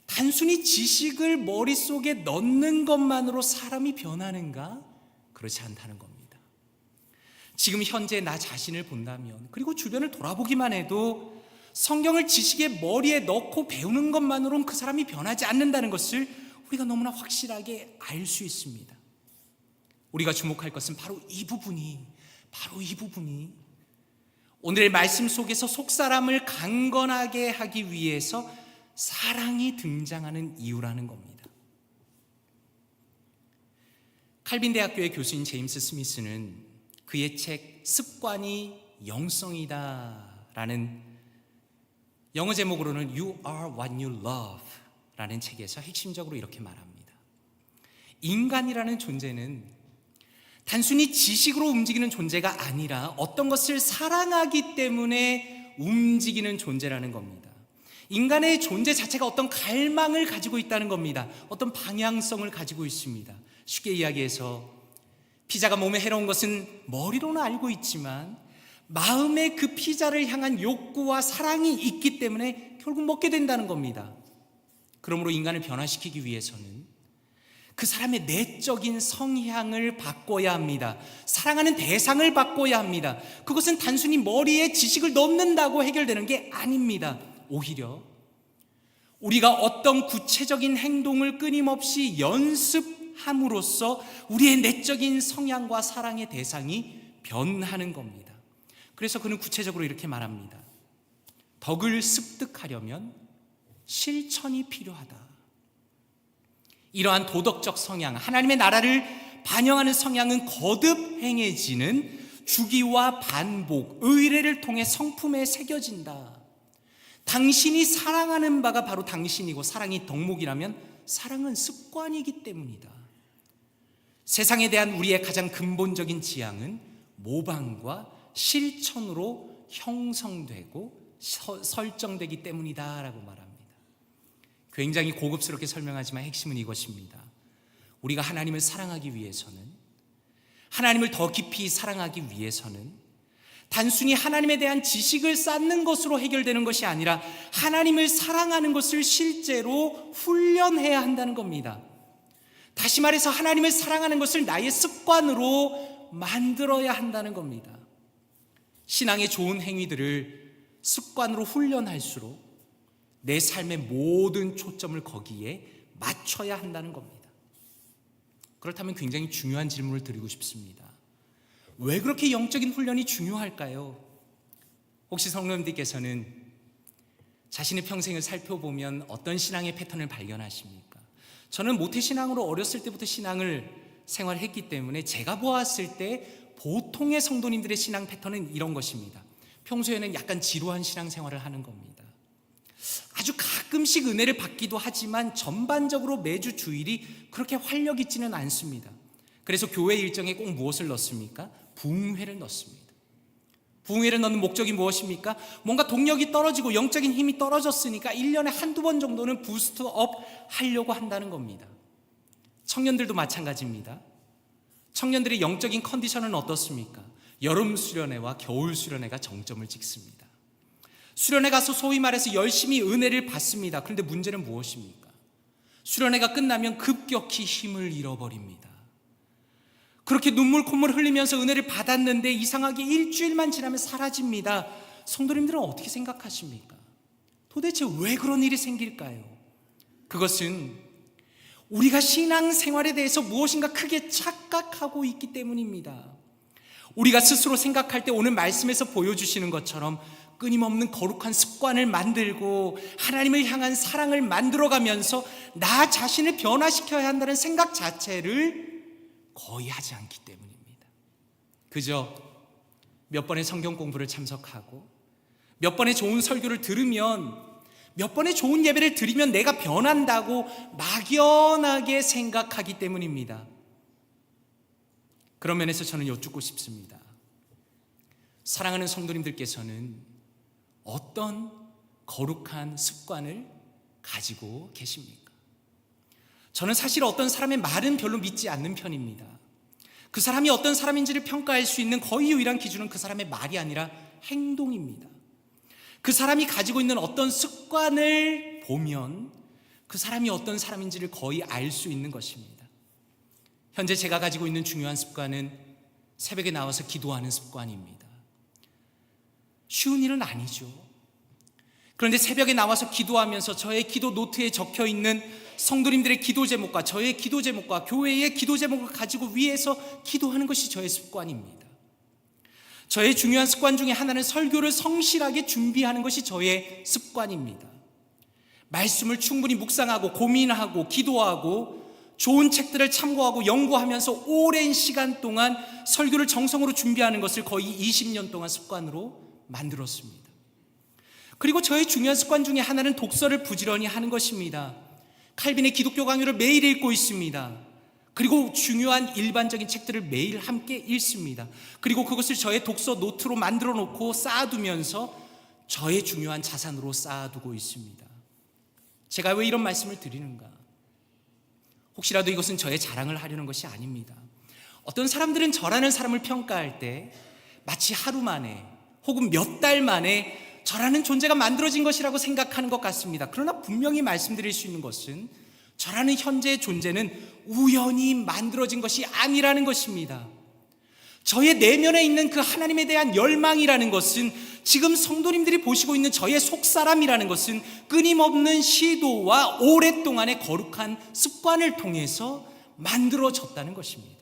단순히 지식을 머릿속에 넣는 것만으로 사람이 변하는가? 그렇지 않다는 겁니다. 지금 현재 나 자신을 본다면, 그리고 주변을 돌아보기만 해도 성경을 지식의 머리에 넣고 배우는 것만으로는 그 사람이 변하지 않는다는 것을 우리가 너무나 확실하게 알 수 있습니다. 우리가 주목할 것은 바로 이 부분이 오늘의 말씀 속에서 속사람을 강건하게 하기 위해서 사랑이 등장하는 이유라는 겁니다. 칼빈 대학교의 교수인 제임스 스미스는 그의 책 습관이 영성이다 라는 영어 제목으로는 You are what you love 라는 책에서 핵심적으로 이렇게 말합니다. 인간이라는 존재는 단순히 지식으로 움직이는 존재가 아니라 어떤 것을 사랑하기 때문에 움직이는 존재라는 겁니다. 인간의 존재 자체가 어떤 갈망을 가지고 있다는 겁니다. 어떤 방향성을 가지고 있습니다. 쉽게 이야기해서 피자가 몸에 해로운 것은 머리로는 알고 있지만 마음에 그 피자를 향한 욕구와 사랑이 있기 때문에 결국 먹게 된다는 겁니다. 그러므로 인간을 변화시키기 위해서는 그 사람의 내적인 성향을 바꿔야 합니다. 사랑하는 대상을 바꿔야 합니다. 그것은 단순히 머리에 지식을 넣는다고 해결되는 게 아닙니다. 오히려 우리가 어떤 구체적인 행동을 끊임없이 연습함으로써 우리의 내적인 성향과 사랑의 대상이 변하는 겁니다. 그래서 그는 구체적으로 이렇게 말합니다. 덕을 습득하려면 실천이 필요하다. 이러한 도덕적 성향, 하나님의 나라를 반영하는 성향은 거듭 행해지는 주기와 반복, 의례를 통해 성품에 새겨진다. 당신이 사랑하는 바가 바로 당신이고 사랑이 덕목이라면 사랑은 습관이기 때문이다. 세상에 대한 우리의 가장 근본적인 지향은 모방과 실천으로 형성되고 설정되기 때문이다 라고 말합니다. 굉장히 고급스럽게 설명하지만 핵심은 이것입니다. 우리가 하나님을 사랑하기 위해서는, 하나님을 더 깊이 사랑하기 위해서는 단순히 하나님에 대한 지식을 쌓는 것으로 해결되는 것이 아니라 하나님을 사랑하는 것을 실제로 훈련해야 한다는 겁니다. 다시 말해서 하나님을 사랑하는 것을 나의 습관으로 만들어야 한다는 겁니다. 신앙의 좋은 행위들을 습관으로 훈련할수록 내 삶의 모든 초점을 거기에 맞춰야 한다는 겁니다. 그렇다면 굉장히 중요한 질문을 드리고 싶습니다. 왜 그렇게 영적인 훈련이 중요할까요? 혹시 성도님들께서는 자신의 평생을 살펴보면 어떤 신앙의 패턴을 발견하십니까? 저는 모태신앙으로 어렸을 때부터 신앙을 생활했기 때문에 제가 보았을 때 보통의 성도님들의 신앙 패턴은 이런 것입니다. 평소에는 약간 지루한 신앙생활을 하는 겁니다. 아주 가끔씩 은혜를 받기도 하지만 전반적으로 매주 주일이 그렇게 활력 있지는 않습니다. 그래서 교회 일정에 꼭 무엇을 넣습니까? 부흥회를 넣습니다. 부흥회를 넣는 목적이 무엇입니까? 뭔가 동력이 떨어지고 영적인 힘이 떨어졌으니까 1년에 한두 번 정도는 부스트업 하려고 한다는 겁니다. 청년들도 마찬가지입니다. 청년들의 영적인 컨디션은 어떻습니까? 여름 수련회와 겨울 수련회가 정점을 찍습니다. 수련회 가서 소위 말해서 열심히 은혜를 받습니다. 그런데 문제는 무엇입니까? 수련회가 끝나면 급격히 힘을 잃어버립니다. 그렇게 눈물 콧물 흘리면서 은혜를 받았는데 이상하게 일주일만 지나면 사라집니다. 성도님들은 어떻게 생각하십니까? 도대체 왜 그런 일이 생길까요? 그것은 우리가 신앙생활에 대해서 무엇인가 크게 착각하고 있기 때문입니다. 우리가 스스로 생각할 때 오늘 말씀에서 보여주시는 것처럼 끊임없는 거룩한 습관을 만들고 하나님을 향한 사랑을 만들어가면서 나 자신을 변화시켜야 한다는 생각 자체를 거의 하지 않기 때문입니다. 그저 몇 번의 성경 공부를 참석하고 몇 번의 좋은 설교를 들으면 몇 번의 좋은 예배를 드리면 내가 변한다고 막연하게 생각하기 때문입니다. 그런 면에서 저는 여쭙고 싶습니다. 사랑하는 성도님들께서는 어떤 거룩한 습관을 가지고 계십니까? 저는 사실 어떤 사람의 말은 별로 믿지 않는 편입니다. 그 사람이 어떤 사람인지를 평가할 수 있는 거의 유일한 기준은 그 사람의 말이 아니라 행동입니다. 그 사람이 가지고 있는 어떤 습관을 보면 그 사람이 어떤 사람인지를 거의 알 수 있는 것입니다. 현재 제가 가지고 있는 중요한 습관은 새벽에 나와서 기도하는 습관입니다. 쉬운 일은 아니죠. 그런데 새벽에 나와서 기도하면서 저의 기도 노트에 적혀 있는 성도님들의 기도 제목과 저의 기도 제목과 교회의 기도 제목을 가지고 위에서 기도하는 것이 저의 습관입니다. 저의 중요한 습관 중에 하나는 설교를 성실하게 준비하는 것이 저의 습관입니다. 말씀을 충분히 묵상하고 고민하고 기도하고 좋은 책들을 참고하고 연구하면서 오랜 시간 동안 설교를 정성으로 준비하는 것을 거의 20년 동안 습관으로 만들었습니다. 그리고 저의 중요한 습관 중에 하나는 독서를 부지런히 하는 것입니다. 칼빈의 기독교 강요를 매일 읽고 있습니다. 그리고 중요한 일반적인 책들을 매일 함께 읽습니다. 그리고 그것을 저의 독서 노트로 만들어 놓고 쌓아두면서 저의 중요한 자산으로 쌓아두고 있습니다. 제가 왜 이런 말씀을 드리는가? 혹시라도 이것은 저의 자랑을 하려는 것이 아닙니다. 어떤 사람들은 저라는 사람을 평가할 때 마치 하루 만에 혹은 몇 달 만에 저라는 존재가 만들어진 것이라고 생각하는 것 같습니다. 그러나 분명히 말씀드릴 수 있는 것은 저라는 현재의 존재는 우연히 만들어진 것이 아니라는 것입니다. 저의 내면에 있는 그 하나님에 대한 열망이라는 것은 지금 성도님들이 보시고 있는 저의 속사람이라는 것은 끊임없는 시도와 오랫동안의 거룩한 습관을 통해서 만들어졌다는 것입니다.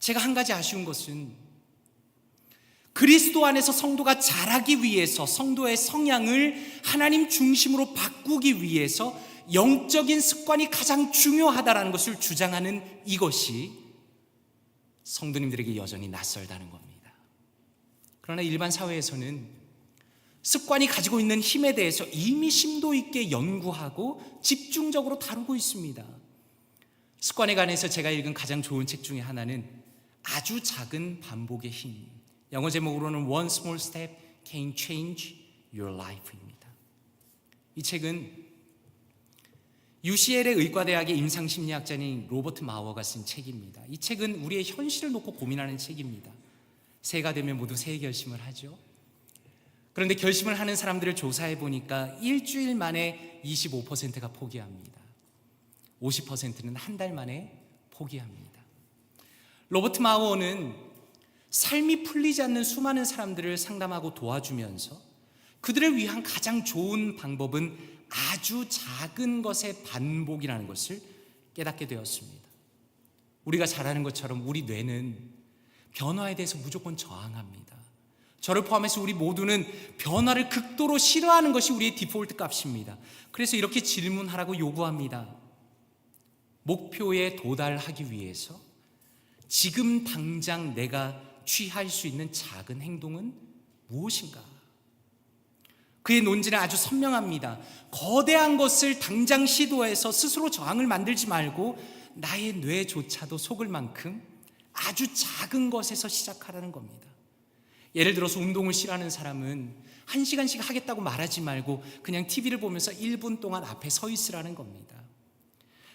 제가 한 가지 아쉬운 것은 그리스도 안에서 성도가 자라기 위해서 성도의 성향을 하나님 중심으로 바꾸기 위해서 영적인 습관이 가장 중요하다는 것을 주장하는 이것이 성도님들에게 여전히 낯설다는 겁니다. 그러나 일반 사회에서는 습관이 가지고 있는 힘에 대해서 이미 심도 있게 연구하고 집중적으로 다루고 있습니다. 습관에 관해서 제가 읽은 가장 좋은 책 중에 하나는 아주 작은 반복의 힘, 영어 제목으로는 One Small Step Can Change Your Life입니다. 이 책은 UCL의 의과대학의 임상심리학자인 로버트 마워가 쓴 책입니다. 이 책은 우리의 현실을 놓고 고민하는 책입니다. 새해가 되면 모두 새해 결심을 하죠. 그런데 결심을 하는 사람들을 조사해 보니까 일주일 만에 25%가 포기합니다. 50%는 한 달 만에 포기합니다. 로버트 마우어는 삶이 풀리지 않는 수많은 사람들을 상담하고 도와주면서 그들을 위한 가장 좋은 방법은 아주 작은 것의 반복이라는 것을 깨닫게 되었습니다. 우리가 잘 아는 것처럼 우리 뇌는 변화에 대해서 무조건 저항합니다. 저를 포함해서 우리 모두는 변화를 극도로 싫어하는 것이 우리의 디폴트 값입니다. 그래서 이렇게 질문하라고 요구합니다. 목표에 도달하기 위해서 지금 당장 내가 취할 수 있는 작은 행동은 무엇인가? 그의 논지는 아주 선명합니다. 거대한 것을 당장 시도해서 스스로 저항을 만들지 말고 나의 뇌조차도 속을 만큼 아주 작은 것에서 시작하라는 겁니다. 예를 들어서 운동을 싫어하는 사람은 1시간씩 하겠다고 말하지 말고 그냥 TV를 보면서 1분 동안 앞에 서 있으라는 겁니다.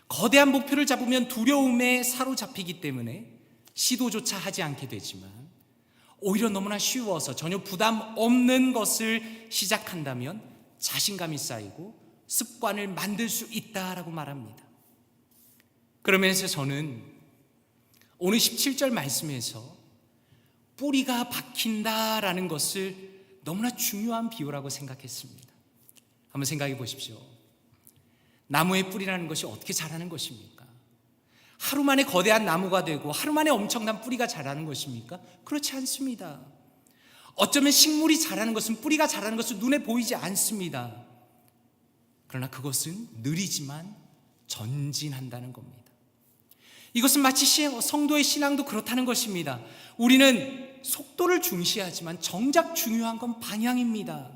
거대한 목표를 잡으면 두려움에 사로잡히기 때문에 시도조차 하지 않게 되지만 오히려 너무나 쉬워서 전혀 부담 없는 것을 시작한다면 자신감이 쌓이고 습관을 만들 수 있다라고 말합니다. 그러면서 저는 오늘 17절 말씀에서 뿌리가 박힌다라는 것을 너무나 중요한 비유라고 생각했습니다. 한번 생각해 보십시오. 나무의 뿌리라는 것이 어떻게 자라는 것입니까? 하루 만에 거대한 나무가 되고 하루 만에 엄청난 뿌리가 자라는 것입니까? 그렇지 않습니다. 어쩌면 식물이 자라는 것은, 뿌리가 자라는 것은 눈에 보이지 않습니다. 그러나 그것은 느리지만 전진한다는 겁니다. 이것은 마치 성도의 신앙도 그렇다는 것입니다. 우리는 속도를 중시하지만 정작 중요한 건 방향입니다.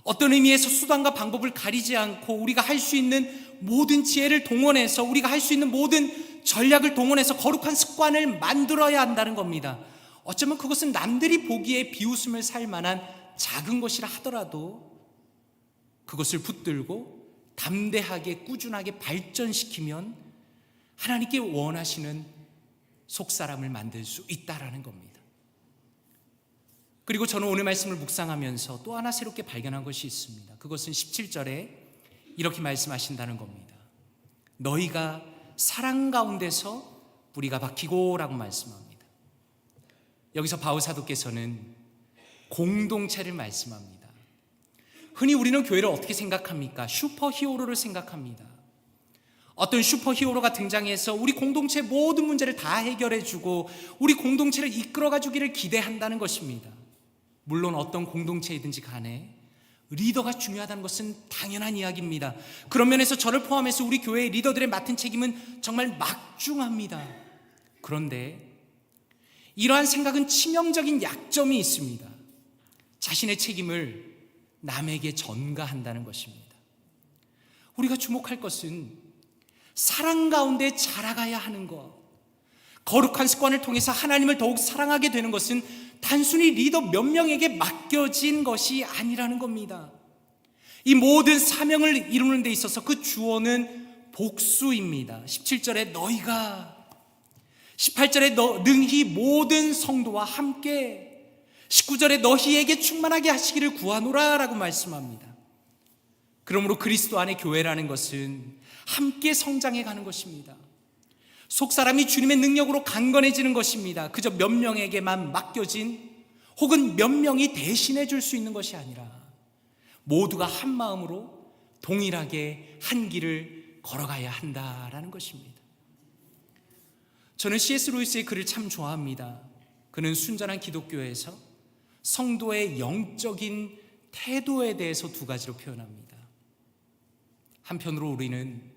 어떤 의미에서 수단과 방법을 가리지 않고 우리가 할 수 있는 모든 지혜를 동원해서, 우리가 할 수 있는 모든 전략을 동원해서 거룩한 습관을 만들어야 한다는 겁니다. 어쩌면 그것은 남들이 보기에 비웃음을 살 만한 작은 것이라 하더라도 그것을 붙들고 담대하게 꾸준하게 발전시키면 하나님께 원하시는 속사람을 만들 수 있다라는 겁니다. 그리고 저는 오늘 말씀을 묵상하면서 또 하나 새롭게 발견한 것이 있습니다. 그것은 17절에 이렇게 말씀하신다는 겁니다. 너희가 사랑 가운데서 뿌리가 박히고 라고 말씀합니다. 여기서 바울 사도께서는 공동체를 말씀합니다. 흔히 우리는 교회를 어떻게 생각합니까? 슈퍼히어로를 생각합니다. 어떤 슈퍼히어로가 등장해서 우리 공동체 모든 문제를 다 해결해주고 우리 공동체를 이끌어가주기를 기대한다는 것입니다. 물론 어떤 공동체이든지 간에 리더가 중요하다는 것은 당연한 이야기입니다. 그런 면에서 저를 포함해서 우리 교회의 리더들의 맡은 책임은 정말 막중합니다. 그런데 이러한 생각은 치명적인 약점이 있습니다. 자신의 책임을 남에게 전가한다는 것입니다. 우리가 주목할 것은 사랑 가운데 자라가야 하는 것, 거룩한 습관을 통해서 하나님을 더욱 사랑하게 되는 것은 단순히 리더 몇 명에게 맡겨진 것이 아니라는 겁니다. 이 모든 사명을 이루는 데 있어서 그 주어는 복수입니다. 17절에 너희가, 18절에 능히 모든 성도와 함께, 19절에 너희에게 충만하게 하시기를 구하노라 라고 말씀합니다. 그러므로 그리스도 안의 교회라는 것은 함께 성장해 가는 것입니다. 속사람이 주님의 능력으로 강건해지는 것입니다. 그저 몇 명에게만 맡겨진, 혹은 몇 명이 대신해 줄 수 있는 것이 아니라 모두가 한 마음으로 동일하게 한 길을 걸어가야 한다라는 것입니다. 저는 C.S. 루이스의 글을 참 좋아합니다. 그는 순전한 기독교에서 성도의 영적인 태도에 대해서 두 가지로 표현합니다. 한편으로 우리는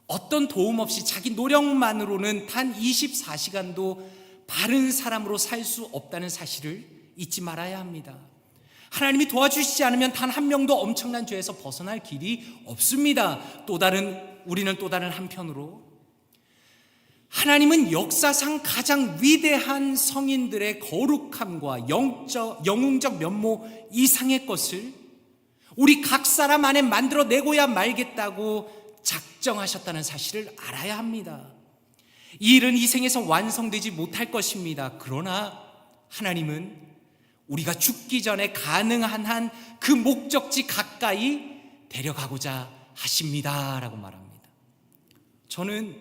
어떤 도움 없이 자기 노력만으로는 단 24시간도 바른 사람으로 살 수 없다는 사실을 잊지 말아야 합니다. 하나님이 도와주시지 않으면 단 한 명도 엄청난 죄에서 벗어날 길이 없습니다. 우리는 또 다른 한편으로 하나님은 역사상 가장 위대한 성인들의 거룩함과 영웅적 면모 이상의 것을 우리 각 사람 안에 만들어내고야 말겠다고 작정하셨다는 사실을 알아야 합니다. 이 일은 이 생에서 완성되지 못할 것입니다. 그러나 하나님은 우리가 죽기 전에 가능한 한 그 목적지 가까이 데려가고자 하십니다 라고 말합니다. 저는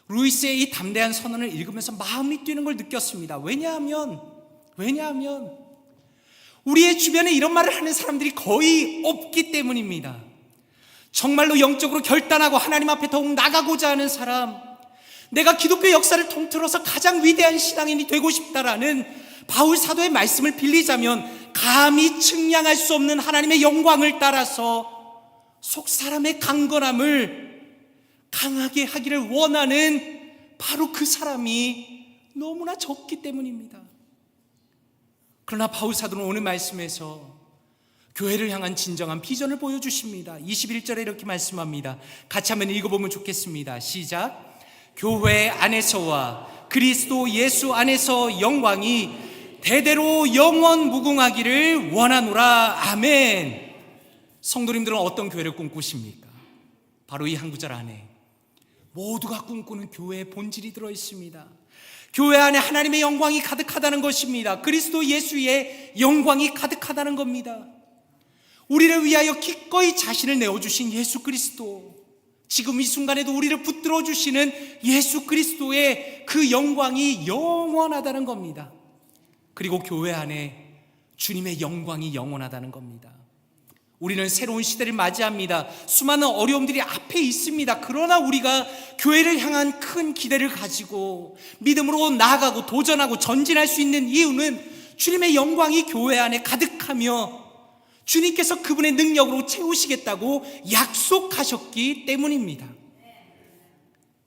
루이스의 이 담대한 선언을 읽으면서 마음이 뛰는 걸 느꼈습니다. 왜냐하면 우리의 주변에 이런 말을 하는 사람들이 거의 없기 때문입니다. 정말로 영적으로 결단하고 하나님 앞에 더욱 나가고자 하는 사람, 내가 기독교 역사를 통틀어서 가장 위대한 신앙인이 되고 싶다라는 바울 사도의 말씀을 빌리자면 감히 측량할 수 없는 하나님의 영광을 따라서 속 사람의 강건함을 강하게 하기를 원하는 바로 그 사람이 너무나 적기 때문입니다. 그러나 바울 사도는 오늘 말씀에서 교회를 향한 진정한 비전을 보여주십니다. 21절에 이렇게 말씀합니다. 같이 한번 읽어보면 좋겠습니다. 시작. 교회 안에서와 그리스도 예수 안에서 영광이 대대로 영원 무궁하기를 원하노라. 아멘. 성도님들은 어떤 교회를 꿈꾸십니까? 바로 이 한 구절 안에 모두가 꿈꾸는 교회의 본질이 들어있습니다. 교회 안에 하나님의 영광이 가득하다는 것입니다. 그리스도 예수의 영광이 가득하다는 겁니다. 우리를 위하여 기꺼이 자신을 내어주신 예수 그리스도, 지금 이 순간에도 우리를 붙들어 주시는 예수 그리스도의 그 영광이 영원하다는 겁니다. 그리고 교회 안에 주님의 영광이 영원하다는 겁니다. 우리는 새로운 시대를 맞이합니다. 수많은 어려움들이 앞에 있습니다. 그러나 우리가 교회를 향한 큰 기대를 가지고 믿음으로 나아가고 도전하고 전진할 수 있는 이유는 주님의 영광이 교회 안에 가득하며 주님께서 그분의 능력으로 채우시겠다고 약속하셨기 때문입니다.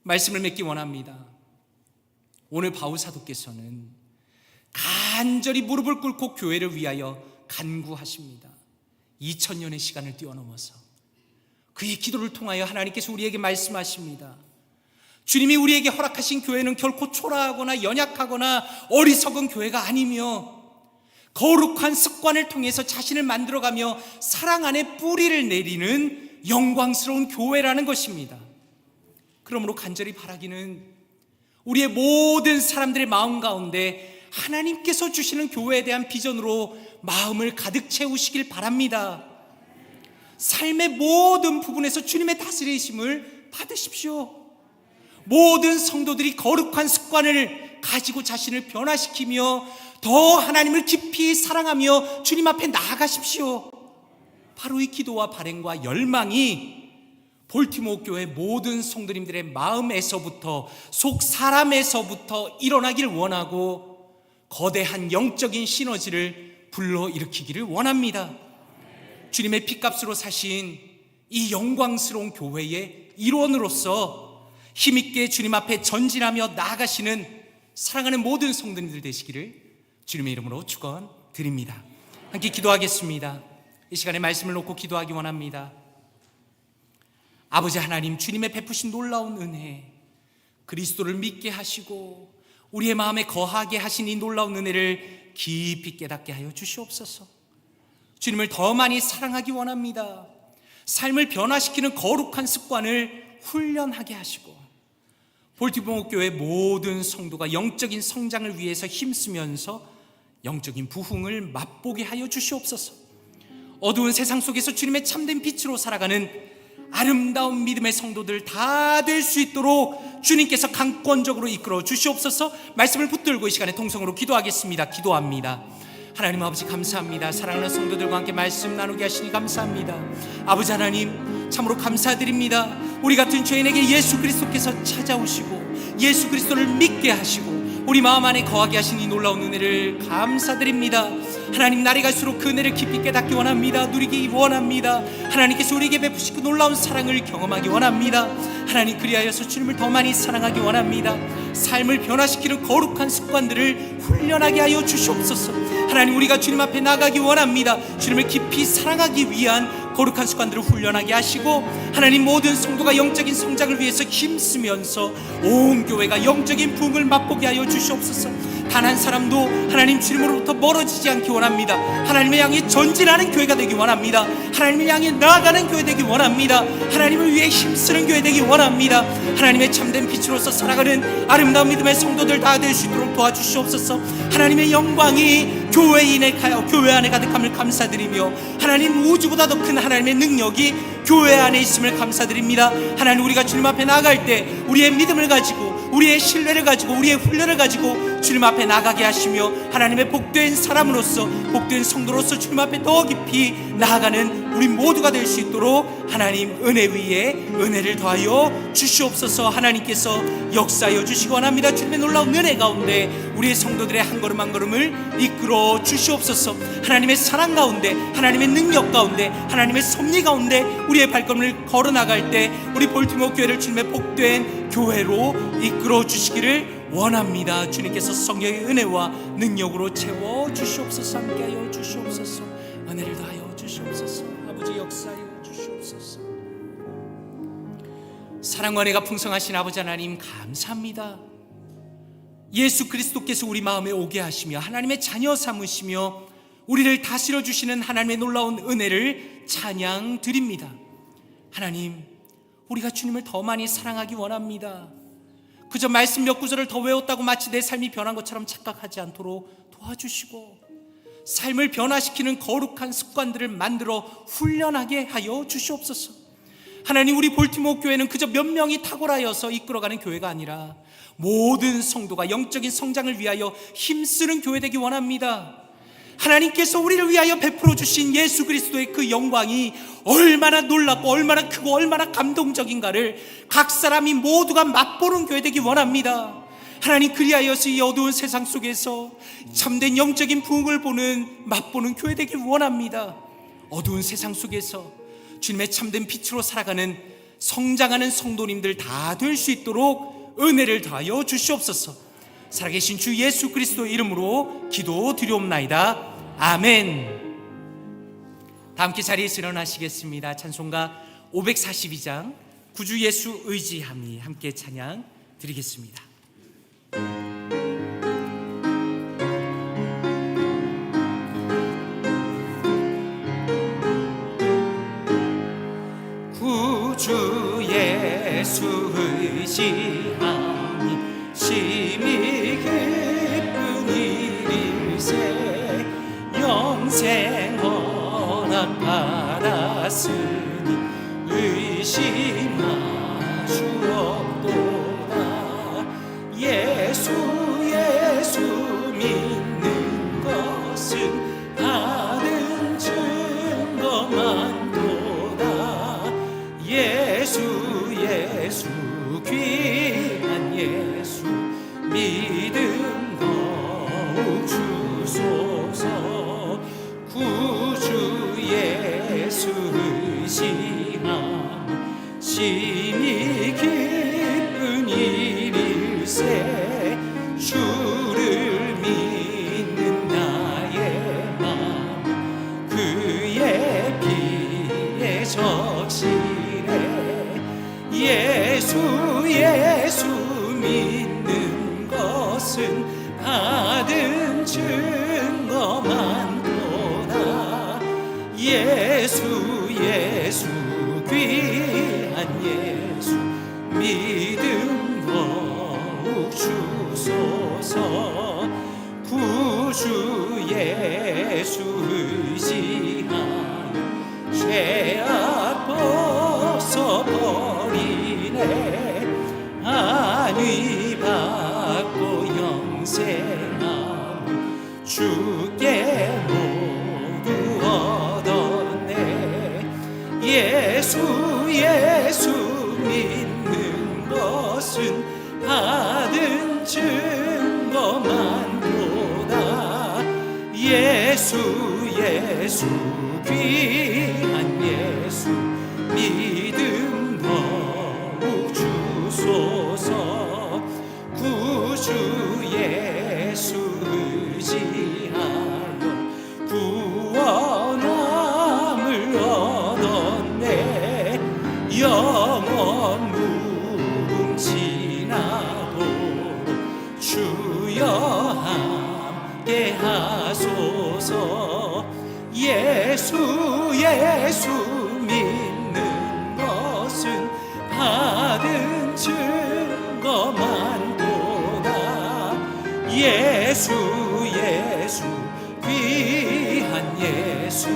말씀을 맺기 원합니다. 오늘 바울 사도께서는 간절히 무릎을 꿇고 교회를 위하여 간구하십니다. 2000년의 시간을 뛰어넘어서 그의 기도를 통하여 하나님께서 우리에게 말씀하십니다. 주님이 우리에게 허락하신 교회는 결코 초라하거나 연약하거나 어리석은 교회가 아니며 거룩한 습관을 통해서 자신을 만들어가며 사랑 안에 뿌리를 내리는 영광스러운 교회라는 것입니다. 그러므로 간절히 바라기는 우리의 모든 사람들의 마음 가운데 하나님께서 주시는 교회에 대한 비전으로 마음을 가득 채우시길 바랍니다. 삶의 모든 부분에서 주님의 다스리심을 받으십시오. 모든 성도들이 거룩한 습관을 가지고 자신을 변화시키며 더 하나님을 깊이 사랑하며 주님 앞에 나아가십시오. 바로 이 기도와 발행과 열망이 볼티모어 교회 모든 성도님들의 마음에서부터, 속 사람에서부터 일어나길 원하고 거대한 영적인 시너지를 불러일으키기를 원합니다. 주님의 피값으로 사신 이 영광스러운 교회의 일원으로서 힘있게 주님 앞에 전진하며 나아가시는 사랑하는 모든 성도님들 되시기를 주님의 이름으로 축원드립니다. 함께 기도하겠습니다. 이 시간에 말씀을 놓고 기도하기 원합니다. 아버지 하나님, 주님의 베푸신 놀라운 은혜, 그리스도를 믿게 하시고 우리의 마음에 거하게 하신 이 놀라운 은혜를 깊이 깨닫게 하여 주시옵소서. 주님을 더 많이 사랑하기 원합니다. 삶을 변화시키는 거룩한 습관을 훈련하게 하시고 볼티모어 교회 모든 성도가 영적인 성장을 위해서 힘쓰면서 영적인 부흥을 맛보게 하여 주시옵소서. 어두운 세상 속에서 주님의 참된 빛으로 살아가는 아름다운 믿음의 성도들 다 될 수 있도록 주님께서 강권적으로 이끌어 주시옵소서. 말씀을 붙들고 이 시간에 통성으로 기도하겠습니다. 기도합니다. 하나님 아버지 감사합니다. 사랑하는 성도들과 함께 말씀 나누게 하시니 감사합니다. 아버지 하나님 참으로 감사드립니다. 우리 같은 죄인에게 예수 그리스도께서 찾아오시고 예수 그리스도를 믿게 하시고 우리 마음 안에 거하게 하신 이 놀라운 은혜를 감사드립니다. 하나님, 날이 갈수록 그 은혜를 깊이 깨닫기 원합니다. 누리기 원합니다. 하나님께서 우리에게 베푸신 그 놀라운 사랑을 경험하기 원합니다. 하나님, 그리하여서 주님을 더 많이 사랑하기 원합니다. 삶을 변화시키는 거룩한 습관들을 훈련하게 하여 주시옵소서. 하나님, 우리가 주님 앞에 나가기 원합니다. 주님을 깊이 사랑하기 위한 거룩한 습관들을 훈련하게 하시고 하나님, 모든 성도가 영적인 성장을 위해서 힘쓰면서 온 교회가 영적인 부흥을 맛보게 하여 주시옵소서. 단 한 사람도 하나님 주님으로부터 멀어지지 않기 원합니다. 하나님을 향해 전진하는 교회가 되기 원합니다. 하나님을 향해 나아가는 교회 되기 원합니다. 하나님을 위해 힘쓰는 교회 되기 원합니다. 하나님의 참된 빛으로서 살아가는 아름다운 믿음의 성도들 다 될 수 있도록 도와주시옵소서. 하나님의 영광이 교회 안에 가득함을 감사드리며, 하나님 우주보다 더 큰 하나님의 능력이 교회 안에 있음을 감사드립니다. 하나님, 우리가 주님 앞에 나갈 때 우리의 믿음을 가지고, 우리의 신뢰를 가지고, 우리의 훈련을 가지고 주님 앞에 나가게 하시며, 하나님의 복된 사람으로서, 복된 성도로서 주님 앞에 더 깊이 나아가는 우리 모두가 될 수 있도록 하나님 은혜 위에 은혜를 더하여 주시옵소서. 하나님께서 역사하여 주시기 원합니다. 주님의 놀라운 은혜 가운데 우리의 성도들의 한 걸음 한 걸음을 이끌어 주시옵소서. 하나님의 사랑 가운데, 하나님의 능력 가운데, 하나님의 섭리 가운데 우리의 발걸음을 걸어 나갈 때 우리 볼티모어 교회를 주님의 복된 교회로 이끌어 주시기를 원합니다. 주님께서 성령의 은혜와 능력으로 채워 주시옵소서. 함께하여 주시옵소서. 은혜를 더하여 주시옵소서. 아버지, 역사하여 주시옵소서. 사랑과 은혜가 풍성하신 아버지 하나님, 감사합니다. 예수 그리스도께서 우리 마음에 오게 하시며 하나님의 자녀 삼으시며 우리를 다스려 주시는 하나님의 놀라운 은혜를 찬양 드립니다. 하나님, 우리가 주님을 더 많이 사랑하기 원합니다. 그저 말씀 몇 구절을 더 외웠다고 마치 내 삶이 변한 것처럼 착각하지 않도록 도와주시고, 삶을 변화시키는 거룩한 습관들을 만들어 훈련하게 하여 주시옵소서. 하나님, 우리 볼티모어 교회는 그저 몇 명이 탁월하여서 이끌어가는 교회가 아니라 모든 성도가 영적인 성장을 위하여 힘쓰는 교회 되기 원합니다. 하나님께서 우리를 위하여 베풀어 주신 예수 그리스도의 그 영광이 얼마나 놀랍고 얼마나 크고 얼마나 감동적인가를 각 사람이 모두가 맛보는 교회 되기 원합니다. 하나님, 그리하여서 이 어두운 세상 속에서 참된 영적인 부흥을 맛보는 교회 되기 원합니다. 어두운 세상 속에서 주님의 참된 빛으로 살아가는 성장하는 성도님들 다 될 수 있도록 은혜를 더하여 주시옵소서. 살아계신 주 예수 그리스도 이름으로 기도드리옵나이다. 아멘. 다 함께 자리에서 일어나시겠습니다. 찬송가 542장 구주 예수 의지함이 함께 찬양 드리겠습니다. 구주 예수 의지함이 심히 기쁜 일일세. 영생 허락 받았으니 의심하주옵도다. 예수 믿는 것은 받은 증거만도다. 예수 귀한 예수 믿음 더욱 주소서. 구주 예수 의지함 심히 기쁜 일일세. 주를 믿는 나의 맘 그의 피에 적시래. 예수 믿는 것은 받은 증거만도다. 예수 귀한 예수 믿음 더욱 주소서. 구주 예수 의지하여 죄악 벗어버리네. 안위 받고 영생함 주께 모두 얻었네. 예수 믿는 것은 받은 증거만도다. 예수 귀한 예수 믿음 더욱 주소서. 구주 예수 의지하여 구원함을 얻었네. 영원 무궁지나도록 주여 함께 하소서. 예수 믿는 것은 받은 증거만도다. 예수 예수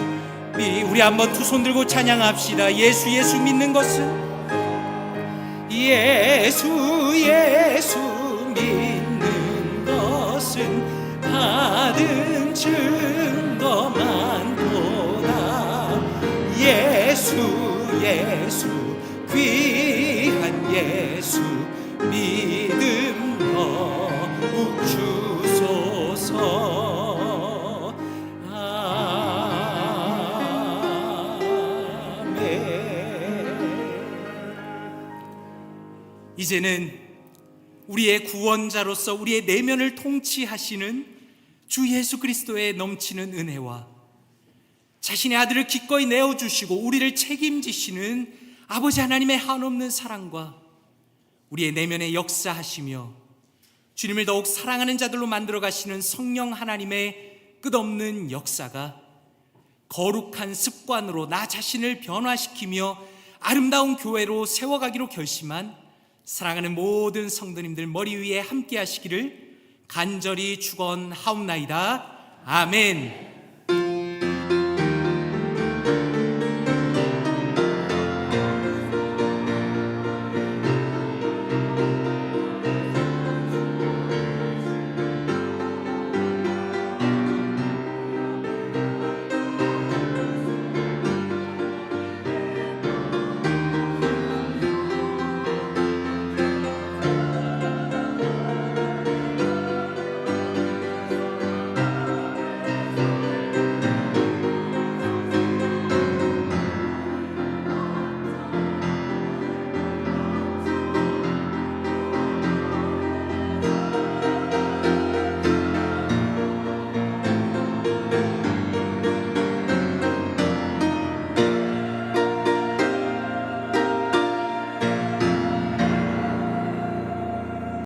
우리 한번 두 손 들고 찬양합시다. 예수 예수 믿는 것은 예수 예수 믿는 것은 받은 증거만 보다. 예수 예수 귀한 예수 믿음 더욱 주소서. 이제는 우리의 구원자로서 우리의 내면을 통치하시는 주 예수 그리스도의 넘치는 은혜와 자신의 아들을 기꺼이 내어주시고 우리를 책임지시는 아버지 하나님의 한없는 사랑과 우리의 내면에 역사하시며 주님을 더욱 사랑하는 자들로 만들어 가시는 성령 하나님의 끝없는 역사가 거룩한 습관으로 나 자신을 변화시키며 아름다운 교회로 세워가기로 결심한 사랑하는 모든 성도님들 머리 위에 함께 하시기를 간절히 축원하옵나이다. 아멘.